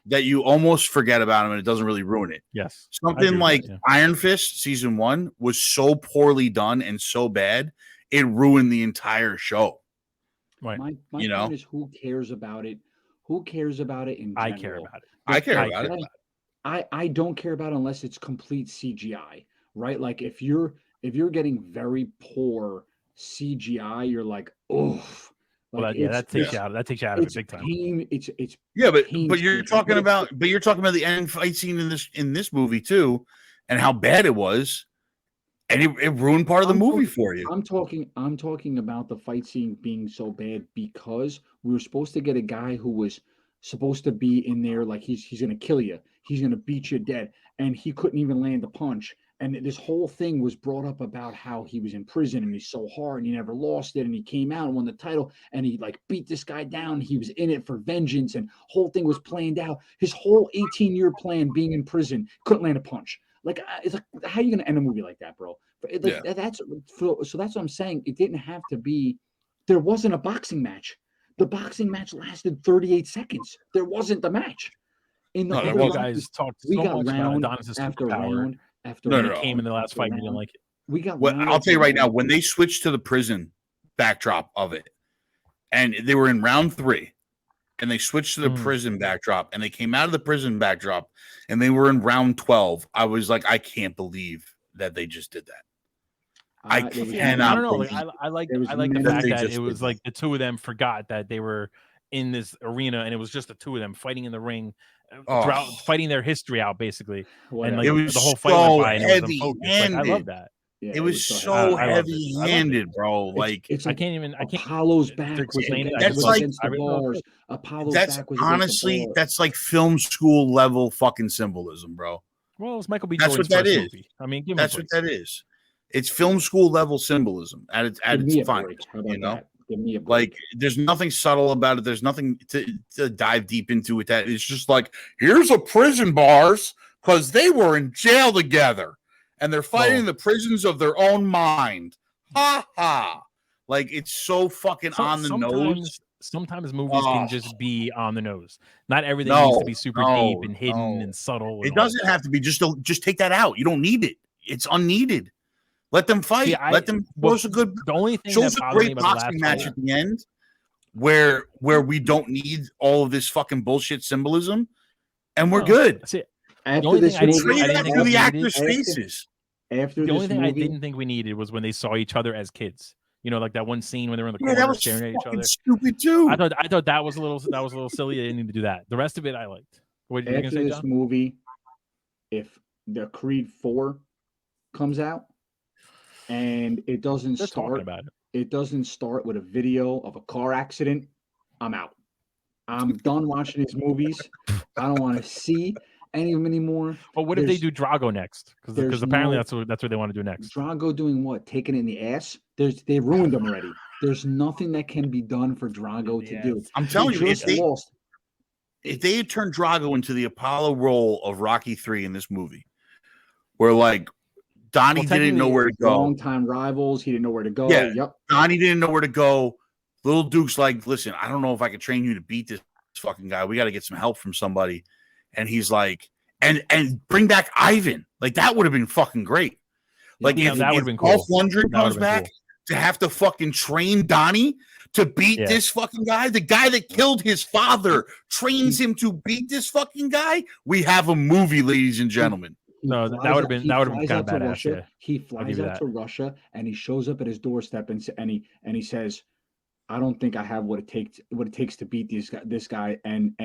C: that you almost forget about him and it doesn't really ruin it.
A: Yes.
C: Something like Iron Fist season 1 was so poorly done and so bad, it ruined the entire show.
A: Right.
B: My point is, who cares about it? Who cares about it in general?
A: I care about it.
C: I care about it.
B: I don't care about it unless it's complete CGI, right? Like if you're getting very poor CGI, you're like, oof.
A: Like that takes you out. That takes you out of it big time.
B: It's
C: but you're talking about the end fight scene in this movie too, and how bad it was, and it ruined part of the movie for you.
B: I'm talking about the fight scene being so bad because we were supposed to get a guy who was supposed to be in there like he's gonna kill you, he's gonna beat you dead, and he couldn't even land a punch. And this whole thing was brought up about how he was in prison and he's so hard and he never lost it. And he came out and won the title and he like beat this guy down. He was in it for vengeance and whole thing was planned out. His whole 18-year plan being in prison, couldn't land a punch. Like, it's like, how are you going to end a movie like that, bro? That's what I'm saying. It didn't have to be, there wasn't a boxing match. The boxing match lasted 38 seconds. There wasn't the match.
A: In the you guys talked so much about Adonis' superpower. After it came in the last fight, we didn't like it.
C: I'll tell you right now, when they switched to the prison backdrop of it, and they were in round 3, and they switched to the prison backdrop, and they came out of the prison backdrop, and they were in round 12, I was like, I can't believe that they just did that. I cannot.
A: I don't know. Like, I like the fact that it was like the two of them forgot that they were in this arena, and it was just the two of them fighting in the ring. Fighting their history out, basically, and like
C: it was
A: the whole fight
C: so
A: went by and it was unfocused. Like, I love that.
C: Yeah, it was so heavy-handed, bro. Like
A: I can't.
B: Apollo's back was
C: that's like
B: Apollo's
C: that's
B: back was
C: honestly that's like film school level fucking symbolism, bro.
A: Well, it's Michael B.
C: That's
A: Jordan's
C: what that
A: first
C: is.
A: movie. I mean,
C: that's what that is. It's film school level symbolism at its finest. You know. Like there's nothing subtle about it. There's nothing to dive deep into with that. It's just like, here's a prison bars because they were in jail together and they're fighting in the prisons of their own mind. Ha ha. Like it's so fucking on the nose.
A: Sometimes movies can just be on the nose. Not everything needs to be super deep and hidden and subtle.
C: It doesn't have to be. Just take that out. You don't need it. It's unneeded. Let them fight. See, let them show a good.
A: The only thing
C: shows a great boxing match at the end, where we don't need all of this fucking bullshit symbolism, and we're good.
A: That's it.
B: After this movie,
C: the actors' faces.
B: After
A: the only thing
B: movie,
A: I didn't think we needed was when they saw each other as kids. You know, like that one scene when they were in the corner staring at each other.
C: Stupid too.
A: I thought that was a little silly. I didn't need to do that. The rest of it I liked. What did you gonna say, John?
B: Movie, if the Creed 4 comes out and it doesn't start with a video of a car accident, I'm out. I'm done watching his movies. I don't want to see any of them anymore.
A: But what if they do Drago next? Because apparently that's what they want to do next.
B: Drago doing what? Taking it in the ass? They ruined him already. There's nothing that can be done for Drago to do.
C: I'm telling you, if they had turned Drago into the Apollo role of Rocky 3 in this movie, where like Donnie didn't know where to go.
B: Long-time rivals, he didn't know where to go.
C: Yeah,
B: yep.
C: Donnie didn't know where to go. Little Duke's like, listen, I don't know if I can train you to beat this fucking guy. We got to get some help from somebody. And he's like, and bring back Ivan. Like that would have been fucking great. Like if
A: that would have been cool.
C: Dolph Lundgren comes back to have to fucking train Donnie to beat this fucking guy, the guy that killed his father trains him to beat this fucking guy. We have a movie, ladies and gentlemen.
A: No, that would have been kind of badass. Yeah.
B: He flies out to Russia and he shows up at his doorstep and he says, "I don't think I have what it takes to beat this guy." And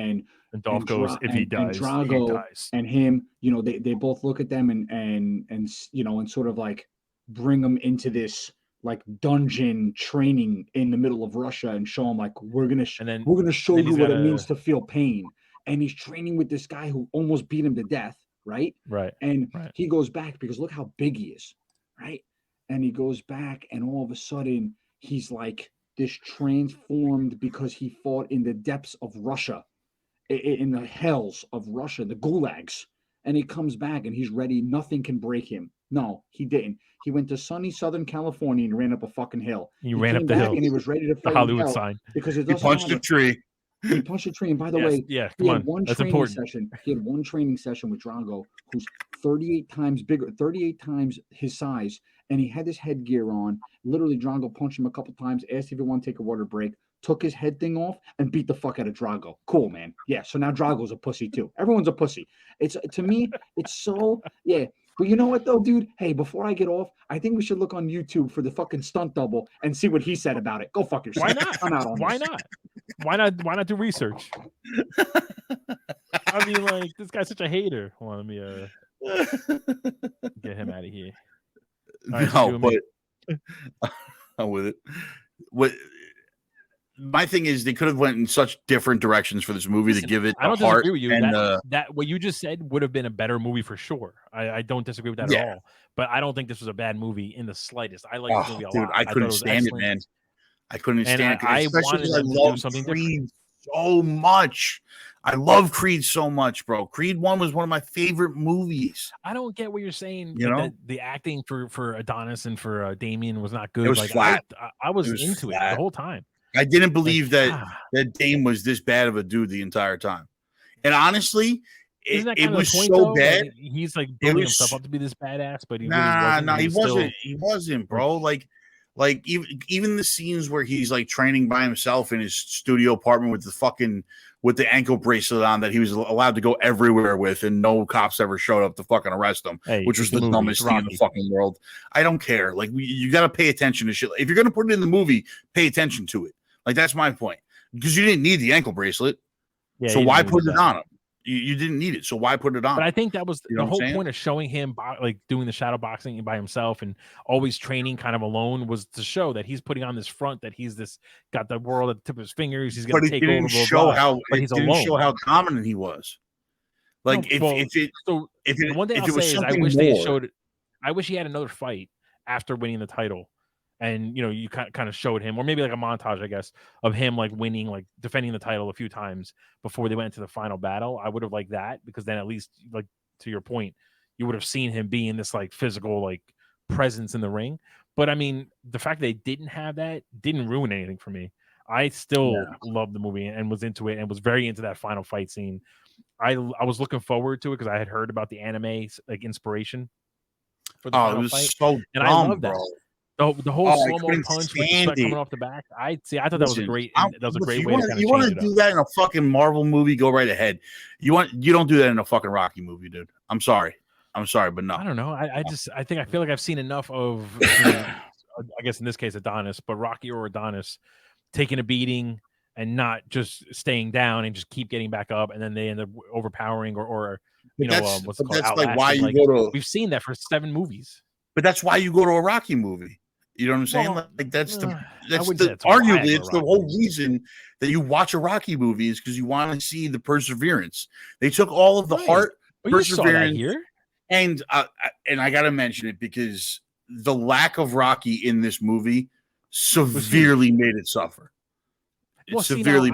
A: Dolph goes, "If he dies,
B: Drago
A: he dies."
B: And him, you know, they both look at them and you know, and sort of like bring them into this like dungeon training in the middle of Russia and show him like we're gonna show you what it means to feel pain. And he's training with this guy who almost beat him to death. Right. And he goes back because look how big he is. Right. And he goes back and all of a sudden he's like this transformed because he fought in the depths of Russia, in the hells of Russia, the gulags. And he comes back and he's ready. Nothing can break him. No, he didn't. He went to sunny Southern California and ran up a fucking hill.
A: He ran up the hill.
B: And he was ready to fight
A: the Hollywood sign.
B: Because
C: he punched a tree.
B: He punched a tree. And by the way,
A: he had one
B: That's training session. He had one training session with Drago, who's 38 times bigger, 38 times his size. And he had this headgear on. Literally, Drago punched him a couple times, asked if he wanted to take a water break, took his head thing off, and beat the fuck out of Drago. Cool, man. Yeah, so now Drago's a pussy, too. Everyone's a pussy. To me, it's so, yeah. But you know what, though, dude? Hey, before I get off, I think we should look on YouTube for the fucking stunt double and see what he said about it. Go fuck yourself.
A: Why not?
B: I'm out on
A: Why not? Why not do research? I mean, like, this guy's such a hater. Hold on, let me get him out of here.
C: Right, no, but I'm with it. What my thing is, they could have went in such different directions for this movie to give it.
A: I don't disagree with you. And, that what you just said would have been a better movie for sure. I don't disagree with that at all. But I don't think this was a bad movie in the slightest. I like this movie a lot.
C: I couldn't stand it, man. I couldn't stand it.
A: I wanted them to do something
C: different. So much. I love Creed so much, bro. Creed 1 was one of my favorite movies.
A: I don't get what you're saying.
C: You know,
A: that the acting for Adonis and for Damien was not good.
C: It was flat.
A: I was into it the whole time.
C: I didn't believe that Dame was this bad of a dude the entire time. And honestly, it was so bad.
A: Like, he's like building himself up to be this badass, but he
C: he wasn't, bro. Like even the scenes where he's like training by himself in his studio apartment with the ankle bracelet on that he was allowed to go everywhere with, and no cops ever showed up to fucking arrest him, which was the dumbest thing in the fucking world. I don't care. Like you got to pay attention to shit. If you're gonna put it in the movie, pay attention to it. Like that's my point, because you didn't need the ankle bracelet, so why put it on him? You didn't need it, so why put it on?
A: But I think that was the whole point of showing him like doing the shadow boxing by himself and always training kind of alone, was to show that he's putting on this front, that he's got the world at the tip of his fingers. He's going to take over. But it didn't show
C: how dominant he was. Like
A: the one thing I'll say is I wish he had another fight after winning the title. And you kind of showed him, or maybe like a montage, I guess, of him like winning, like defending the title a few times before they went into the final battle. I would have liked that, because then at least, like to your point, you would have seen him being this like physical like presence in the ring. But I mean, the fact that they didn't have that didn't ruin anything for me. I still loved the movie and was into it and was very into that final fight scene. I was looking forward to it because I had heard about the anime like inspiration for the final fight.
C: So
A: and I love that. The whole slow-mo punch with the sweat coming off the back. I thought that was a great. That was a great way.
C: You want to do that in a fucking Marvel movie? Go right ahead. You don't do that in a fucking Rocky movie, dude. I'm sorry. I'm sorry, but no.
A: I don't know. I think I feel like I've seen enough of, I guess in this case Adonis, but Rocky or Adonis taking a beating and not just staying down and just keep getting back up, and then they end up overpowering or what's it called?
C: That's like why you
A: like,
C: go to.
A: We've seen that for 7 movies.
C: But that's why you go to a Rocky movie. You know what I'm saying?
A: Well,
C: that's
A: arguably
C: it's the whole reason that you watch a Rocky movie is because you want to see the perseverance. They took all of the heart, perseverance
A: here,
C: and I got to mention it because the lack of Rocky in this movie severely made it suffer.
A: Well, severely.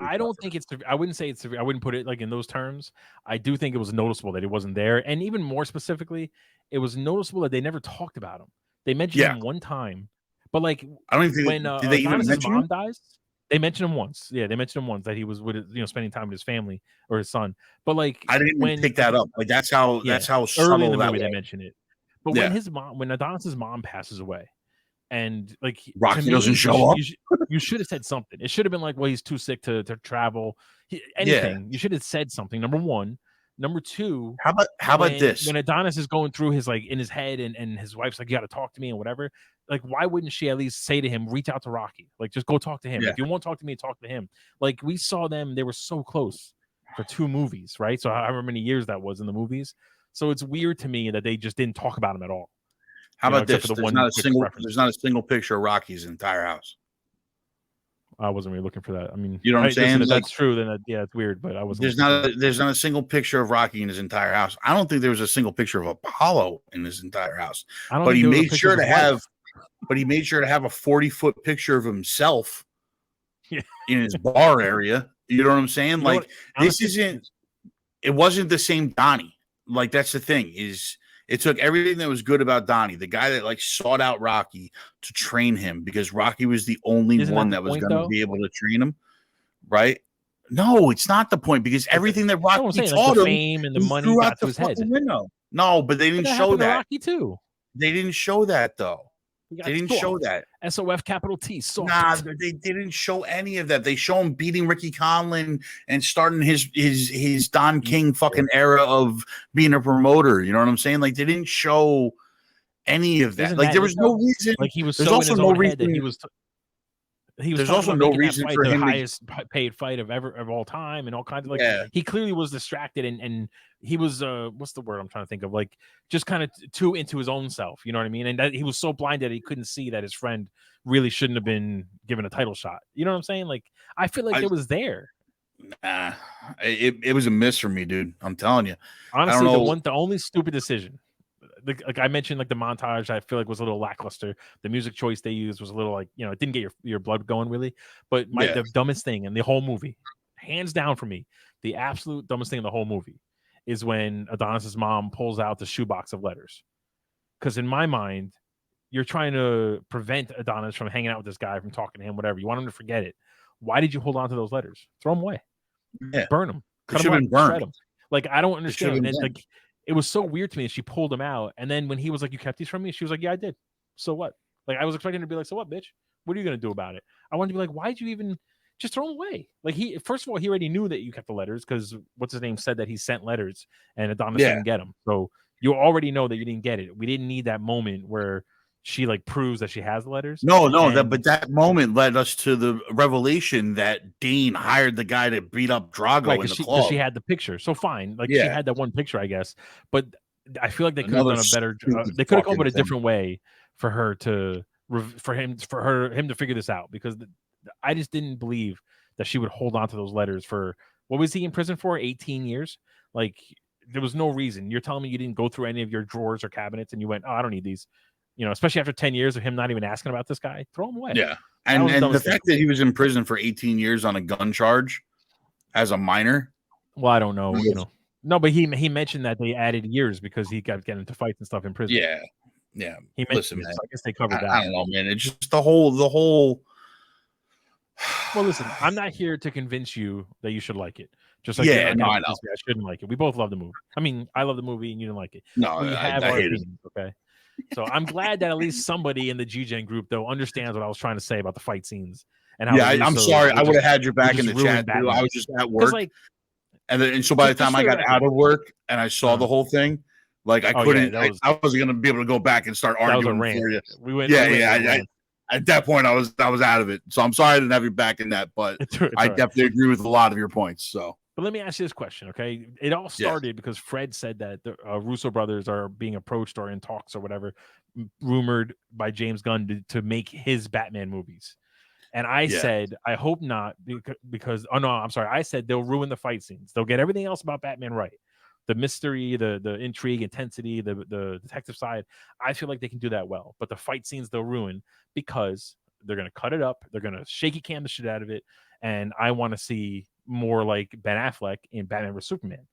A: I don't think it's. I wouldn't say it's severe. I wouldn't put it like in those terms. I do think it was noticeable that he wasn't there, and even more specifically, it was noticeable that they never talked about him. They mentioned him one time, but like
C: I don't think
A: when
C: did they even mention
A: mom
C: him?
A: dies, they mentioned him once. Yeah, they mentioned him once that he was with spending time with his family or his son. But like
C: I didn't even pick that up. Like that's how subtle
A: early in the movie
C: that
A: they mentioned it. But when Adonis's mom passes away, and like
C: Rocky doesn't show up,
A: you should have said something. It should have been like, well, he's too sick to travel. Anything. You should have said something. Number one. Number two,
C: how about this?
A: When Adonis is going through his in his head and his wife's like, you got to talk to me and whatever. Like, why wouldn't she at least say to him, reach out to Rocky? Like, just go talk to him. If you won't talk to me, talk to him. Like, we saw them; they were so close for 2 movies, right? So however many years that was in the movies. So it's weird to me that they just didn't talk about him at all.
C: How about this? There's not a single picture of Rocky's entire house.
A: I wasn't really looking for that. I mean,
C: you know what I'm saying?
A: If that's true, then it's weird. But I wasn't.
C: There's not a single picture of Rocky in his entire house. I don't think there was a single picture of Apollo in his entire house. But he made sure to have a 40-foot picture of himself in his bar area. You know what I'm saying? It wasn't the same Donnie. Like that's the thing is. It took everything that was good about Donnie, the guy that sought out Rocky to train him because Rocky was the only one that was going to be able to train him, right? No, it's not the point because everything that Rocky taught him,
A: fame and the money got to his head.
C: Window. No, but they didn't show that.
A: Rocky too.
C: They didn't show that though. They didn't show that.
A: SOF capital T. Soft.
C: Nah, they didn't show any of that. They show him beating Ricky Conlon and starting his Don King fucking era of being a promoter. You know what I'm saying? Like they didn't show any of that. There was no reason.
A: Like he was so in his own head that he was. There's
C: also no reason for him
A: the highest paid fight of all time and all kinds of he clearly was distracted and he was what's the word I'm trying to think of, like just kind of too into his own self, you know what I mean? And that he was so blinded he couldn't see that his friend really shouldn't have been given a title shot. You know what I'm saying? Like I feel like it was there.
C: Nah, it was a miss for me, dude. I'm telling you.
A: Honestly, the only stupid decision. Like I mentioned, like the montage, I feel like was a little lackluster. The music choice they used was a little it didn't get your blood going really. But the dumbest thing in the whole movie, hands down for me, the absolute dumbest thing in the whole movie is when Adonis's mom pulls out the shoebox of letters. Because in my mind, you're trying to prevent Adonis from hanging out with this guy, from talking to him, whatever. You want him to forget it. Why did you hold on to those letters? Throw them away.
C: Yeah.
A: Burn them. Cut them up. Shred them. Like I don't understand. It was so weird to me. She pulled them out, and then when he was like, "You kept these from me," she was like, "Yeah, I did." So what? Like I was expecting her to be like, "So what, bitch? What are you gonna do about it?" I wanted to be like, "Why'd you even just throw them away?" Like first of all, he already knew that you kept the letters because what's his name said that he sent letters and Adonis didn't get them. So you already know that you didn't get it. We didn't need that moment where she proves that she has the letters.
C: But that moment led us to the revelation that Dane hired the guy to beat up Drago in the club.
A: She had the picture, so fine. She had that one picture, I guess. But I feel like they could have done a better. They could have come up with a different way for her to him to figure this out because I just didn't believe that she would hold on to those letters for what was he in prison for? 18 years. Like there was no reason. You're telling me you didn't go through any of your drawers or cabinets and you went, "Oh, I don't need these." Especially after 10 years of him not even asking about this guy, throw him away.
C: Yeah. And the fact that he was in prison for 18 years on a gun charge as a minor.
A: Well, I don't know, No, but he mentioned that they added years because he got into fights and stuff in prison.
C: Yeah. Yeah.
A: He mentioned it, so I guess they covered that.
C: I don't know, man. It's just the whole.
A: Well, listen, I'm not here to convince you that you should like it. Just like
C: I know.
A: I shouldn't like it. We both love the movie. I mean, I love the movie and you didn't like it.
C: No,
A: we have
C: I
A: our
C: hate
A: opinions, okay? So I'm glad that at least somebody in the GGEN group though understands what I was trying to say about the fight scenes and how.
C: Yeah, I'm sorry. I would have had your back in the chat too. I was just at work, and so by the time I got out of work and I saw the whole thing, Like I couldn't.
A: Yeah,
C: I wasn't gonna be able to go back and start arguing for you.
A: We went.
C: At that point, I was out of it. So I'm sorry I didn't have you back in that, but I definitely agree with a lot of your points. So,
A: but let me ask you this question, okay? It all started because Fred said that the Russo brothers are being approached or in talks or whatever, rumored by James Gunn to make his Batman movies. And I said, I hope not, because oh no, I'm sorry. I said they'll ruin the fight scenes. They'll get everything else about Batman right. The mystery, the intrigue, intensity, the detective side. I feel like they can do that well. But the fight scenes they'll ruin because they're gonna cut it up, they're gonna shaky cam the shit out of it, and I want to see more like Ben Affleck in Batman vs Superman.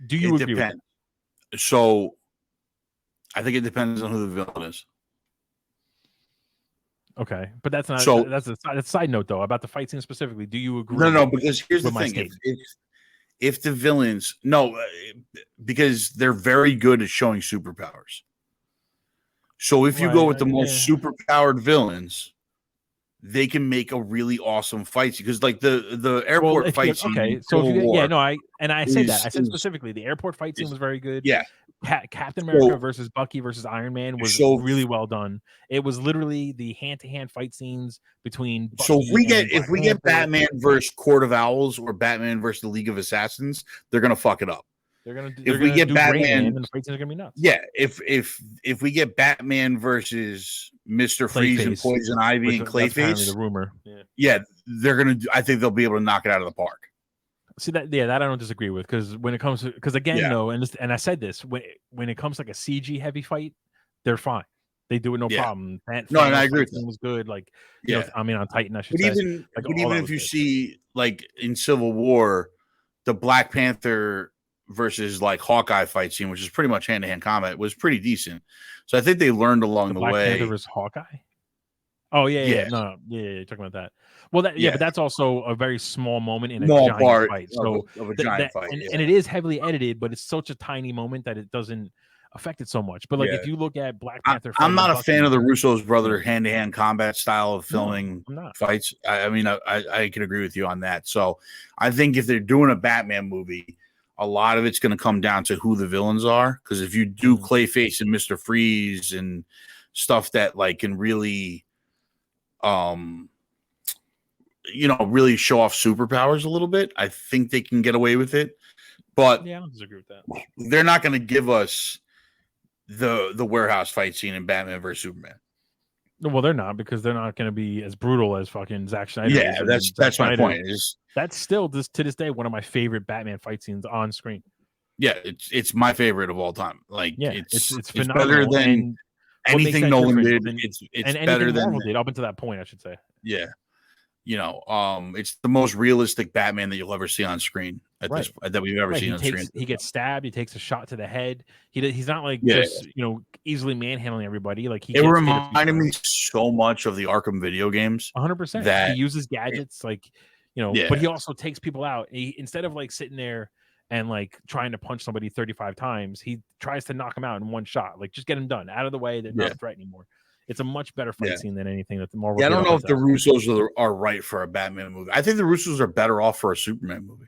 A: Do you agree with that?
C: So I think it depends on who the villain is.
A: Okay, but that's not. So that's a side note though about the fight scene specifically. Do you agree?
C: No, because here's the thing: if the villains, because they're very good at showing superpowers. So if you go with the most superpowered villains, they can make a really awesome fight scene. Because like the airport fight scene.
A: Okay, so I said that. I said specifically the airport fight scene was very good.
C: Yeah.
A: Captain America versus Bucky versus Iron Man was really well done. It was literally the hand-to-hand fight scenes between Bucky.
C: So if we get Batman versus Court of Owls or Batman versus the League of Assassins, they're gonna fuck it up. If we get Batman,
A: then the fight scenes are gonna be nuts.
C: Yeah, if we get Batman versus Mr. Freeze and Poison Ivy and Clayface,
A: the rumor.
C: Yeah, they're gonna. I think they'll be able to knock it out of the park.
A: See that I don't disagree with, because when it comes to and I said this when it comes to like a CG heavy fight, they're fine. They do it no problem.
C: And I agree with that.
A: Was good. Like on Titan, I should
C: say. Even if you see like in Civil War, the Black Panther versus like Hawkeye fight scene, which is pretty much hand to hand combat, was pretty decent. So I think they learned along the way.
A: Black Panther versus Hawkeye. Oh yeah. You're talking about that. Well, but that's also a very small moment in a giant fight. So
C: of a giant fight,
A: and it is heavily edited, but it's such a tiny moment that it doesn't affect it so much. But like if you look at Black Panther,
C: I'm not a fan of the Russo's brother hand-to-hand combat style of filming fights. I mean, I can agree with you on that. So I think if they're doing a Batman movie, a lot of it's going to come down to who the villains are. Because if you do Clayface and Mr. Freeze and stuff that like can really really show off superpowers a little bit, I think they can get away with it. But
A: I don't disagree with that.
C: They're not going to give us the warehouse fight scene in Batman vs Superman.
A: Well, they're not, because they're not going to be as brutal as fucking Zack Snyder.
C: Yeah, that's my point.
A: That's still to this day one of my favorite Batman fight scenes on screen.
C: Yeah, it's my favorite of all time. Like, it's
A: phenomenal.
C: Better than anything Nolan did. It's better than
A: Marvel did up until that point, I should say.
C: Yeah. It's the most realistic Batman that you'll ever see on screen that we've ever seen on screen.
A: He gets stabbed. He takes a shot to the head. He's not like just easily manhandling everybody. Like
C: it reminded me so much of the Arkham video games.
A: 100%. That he uses gadgets, but he also takes people out. Instead of like sitting there and like trying to punch somebody 35 times, he tries to knock them out in one shot. Like just get them done out of the way. They're not a threat anymore. It's a much better fight scene than anything that the Marvel.
C: I don't know if the Russos are right for a Batman movie. I think the Russos are better off for a Superman movie.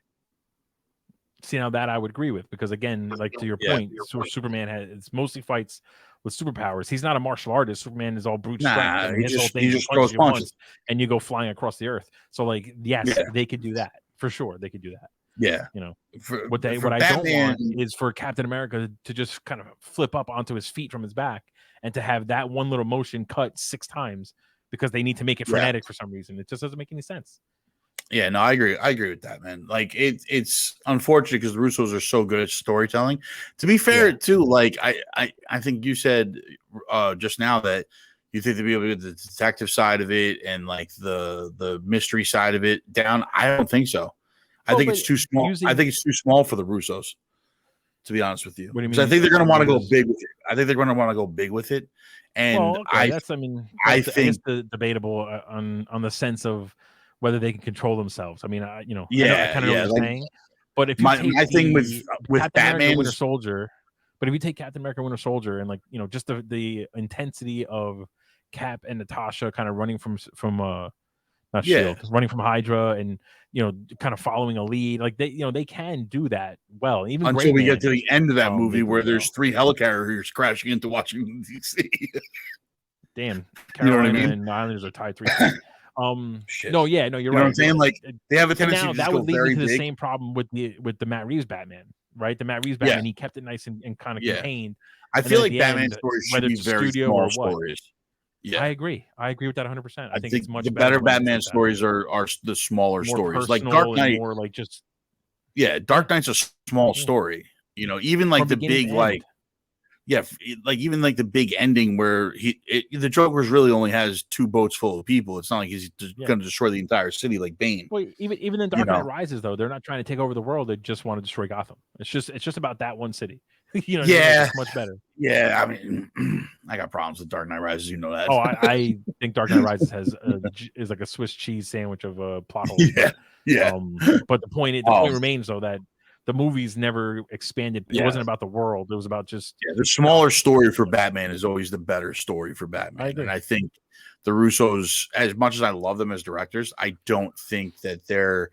A: See, now that I would agree with, because again, like to your point, Superman it's mostly fights with superpowers. He's not a martial artist. Superman is all brute strength.
C: He just throws punches,
A: and you go flying across the earth. So, like, they could do that for sure. They could do that.
C: Yeah,
A: what I don't want is for Captain America to just kind of flip up onto his feet from his back, and to have that one little motion cut 6 times because they need to make it frenetic for some reason. It just doesn't make any sense.
C: Yeah, no, I agree. I agree with that, man. Like it's unfortunate because the Russos are so good at storytelling. To be fair, too, like I think you said just now that you think they'd be able to get the detective side of it and like the mystery side of it down. I don't think so. I think it's too small. I think it's too small for the Russos, to be honest with you.
A: What do you mean?
C: I think they're going to want to go big with it. I think they're going to want to go big with it. And I think
A: it's debatable on the sense of whether they can control themselves. I mean, I kind of know what you're saying. But if you take my thing with Batman Winter Soldier, but if you take Captain America Winter Soldier and like just the intensity of Cap and Natasha kind of running from not Shield, running from Hydra and kind of following a lead. Like they can do that well. Even
C: until we get to the end of that movie where there's 3 helicarriers crashing into Washington D.C.
A: Damn,
C: you
A: Carolina
C: know what I mean?
A: and Islanders are tied 3.
C: Shit.
A: No, you're right.
C: You know what I'm saying? Like they have a tendency
A: now
C: to
A: that
C: go
A: would lead
C: very
A: me to the
C: big.
A: same problem with the Matt Reeves Batman, right? The Matt Reeves Batman, he kept it nice and kind of contained.
C: I feel like Batman stories should be very small stories.
A: Yeah, I agree with that 100%. I think it's much
C: the better Batman stories are the smaller
A: more
C: stories, like Dark Knight.
A: More like just
C: Dark Knight's a small story. Even like the big like. Yeah, like even like the big ending where the Joker's really only has 2 boats full of people. It's not like he's going to destroy the entire city like Bane.
A: Well, even in Dark Knight Rises, though, they're not trying to take over the world. They just want to destroy Gotham. It's just about that one city. It's much better.
C: Yeah, I mean, I got problems with Dark Knight Rises. You know that.
A: Oh, I think Dark Knight Rises is like a Swiss cheese sandwich of a plot hole. But the point remains though that the movies never expanded. It wasn't about the world. It was about just
C: the smaller story for Batman is always the better story for Batman. And I think the Russos, as much as I love them as directors, I don't think that they're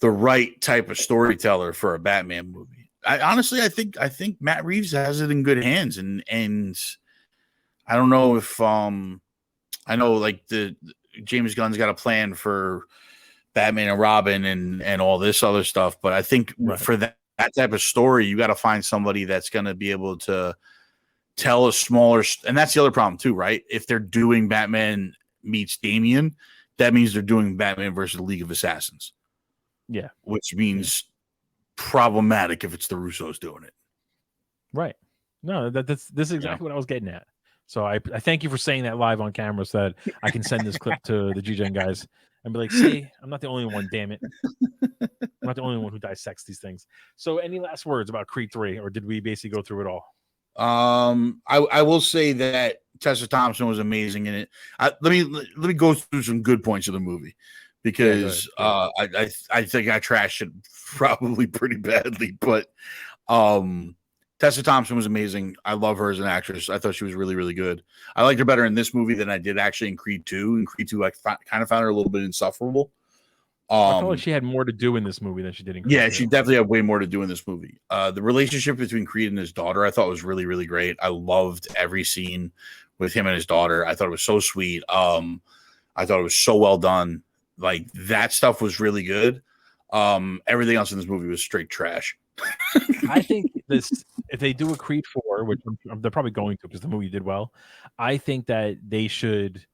C: the right type of storyteller for a Batman movie. I think Matt Reeves has it in good hands, and I don't know if I know like the James Gunn's got a plan for Batman and Robin and all this other stuff, but I think for that type of story, you got to find somebody that's going to be able to tell a smaller, and that's the other problem too, right? If they're doing Batman meets Damian, that means they're doing Batman versus the League of Assassins.
A: Yeah,
C: which means problematic if it's the Russos doing it.
A: Right. No, this is exactly what I was getting at. So I thank you for saying that live on camera so that I can send this clip to the GGEN guys and be like, see, I'm not the only one, damn it. I'm not the only one who dissects these things. So any last words about Creed 3, or did we basically go through it all?
C: I will say that Tessa Thompson was amazing in it. Let me go through some good points of the movie because I think I trashed it probably pretty badly, but Tessa Thompson was amazing. I love her as an actress. I thought she was really, really good. I liked her better in this movie than I did actually in Creed 2. In Creed 2, I kind of found her a little bit insufferable.
A: I felt like she had more to do in this movie than she did in Creed 2.
C: She definitely had way more to do in this movie. The relationship between Creed and his daughter, I thought was really, really great. I loved every scene with him and his daughter. I thought it was so sweet. I thought it was so well done. Like, that stuff was really good. Everything else in this movie was straight trash.
A: I think if they do a Creed 4, which they're probably going to because the movie did well, I think that they should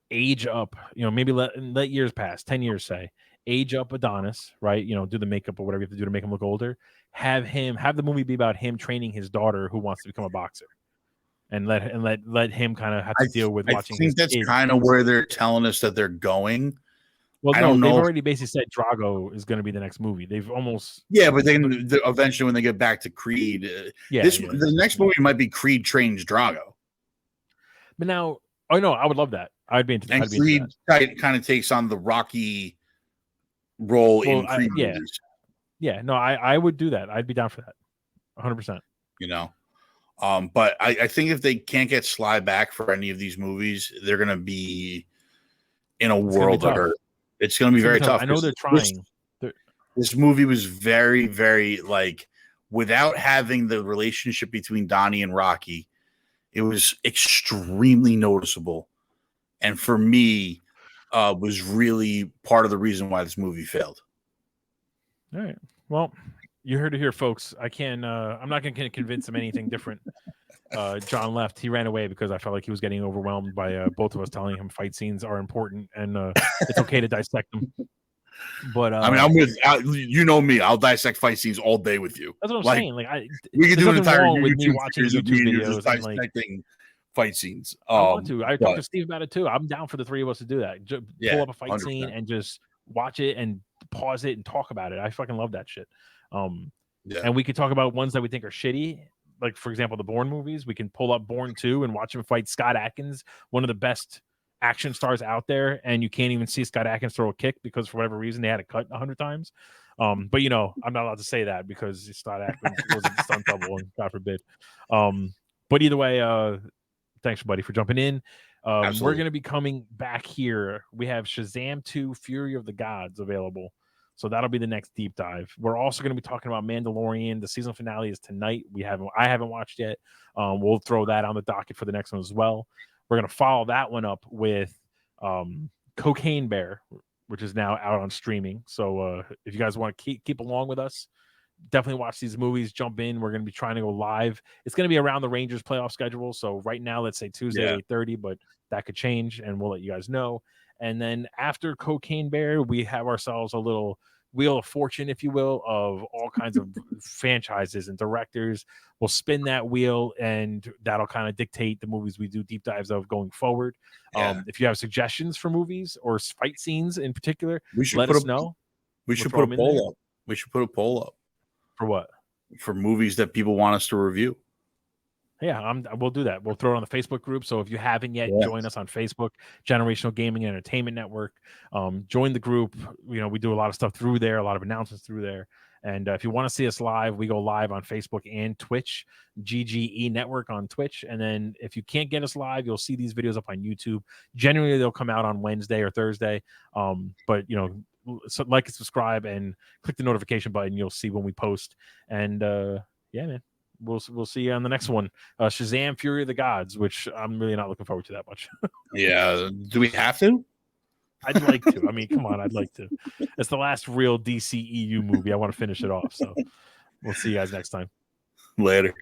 A: age up, maybe let years pass, 10 years say, age up Adonis, right? Do the makeup or whatever you have to do to make him look older. Have the movie be about him training his daughter who wants to become a boxer. And let him kind of have to deal with watching. I think
C: that's kind of where they're telling us that they're going.
A: Well, no, they've already basically said Drago is going to be the next movie. They've almost
C: but then eventually when they get back to Creed, the next movie might be Creed trains Drago.
A: But now, I would love that. I'd be into that.
C: And Creed kind of takes on the Rocky role in Creed movies.
A: Yeah, no, I would do that. I'd be down for that, 100%.
C: But I think if they can't get Sly back for any of these movies, they're going to be in a world of hurt. It's going to be very tough.
A: I know they're trying.
C: This movie was very, very without having the relationship between Donnie and Rocky, it was extremely noticeable. And for me, was really part of the reason why this movie failed.
A: All right. Well, you heard it here, folks. I'm not going to convince him anything different. John left. He ran away because I felt like he was getting overwhelmed by both of us telling him fight scenes are important and it's okay to dissect them. But
C: I mean, I'm with me. I'll dissect fight scenes all day with you.
A: That's what I'm saying.
C: We can do an entire
A: with me watching YouTube videos
C: and dissecting fight scenes.
A: I want to. I talked to Steve about it too. I'm down for the three of us to do that. Pull up a fight 100%. Scene and just watch it and pause it and talk about it. I fucking love that shit. And we could talk about ones that we think are shitty. Like, for example, the Bourne movies. We can pull up Bourne 2 and watch him fight Scott Adkins, one of the best action stars out there, and you can't even see Scott Adkins throw a kick because for whatever reason they had it cut 100 times. But I'm not allowed to say that because Scott Adkins was a stunt double, and God forbid. But either way, thanks, buddy, for jumping in. We're going to be coming back here. We have Shazam 2 Fury of the Gods available. So that'll be the next deep dive. We're also going to be talking about Mandalorian. The season finale is tonight. I haven't watched yet. We'll throw that on the docket for the next one as well. We're going to follow that one up with Cocaine Bear, which is now out on streaming. So if you guys want to keep along with us, definitely watch these movies. Jump in. We're going to be trying to go live. It's going to be around the Rangers playoff schedule. So right now, let's say Tuesday at 8:30, but that could change, and we'll let you guys know. And then after Cocaine Bear, we have ourselves a little wheel of fortune, if you will, of all kinds of franchises and directors. We'll spin that wheel, and that'll kind of dictate the movies we do deep dives of going forward. If you have suggestions for movies or fight scenes in particular, let us know.
C: We should put a poll up. We should put a poll up.
A: For what?
C: For movies that people want us to review.
A: Yeah, we'll do that. We'll throw it on the Facebook group. So if you haven't yet, join us on Facebook, Generational Gaming and Entertainment Network. Join the group. We do a lot of stuff through there, a lot of announcements through there. And if you want to see us live, we go live on Facebook and Twitch, GGE Network on Twitch. And then if you can't get us live, you'll see these videos up on YouTube. Generally, they'll come out on Wednesday or Thursday. But so like and subscribe and click the notification button. You'll see when we post. And yeah, man. We'll see you on the next one. Shazam Fury of the Gods, which I'm really not looking forward to that much.
C: Yeah. Do we have to?
A: I'd like to. I mean, come on, I'd like to. It's the last real DCEU movie. I want to finish it off. So we'll see you guys next time.
C: Later.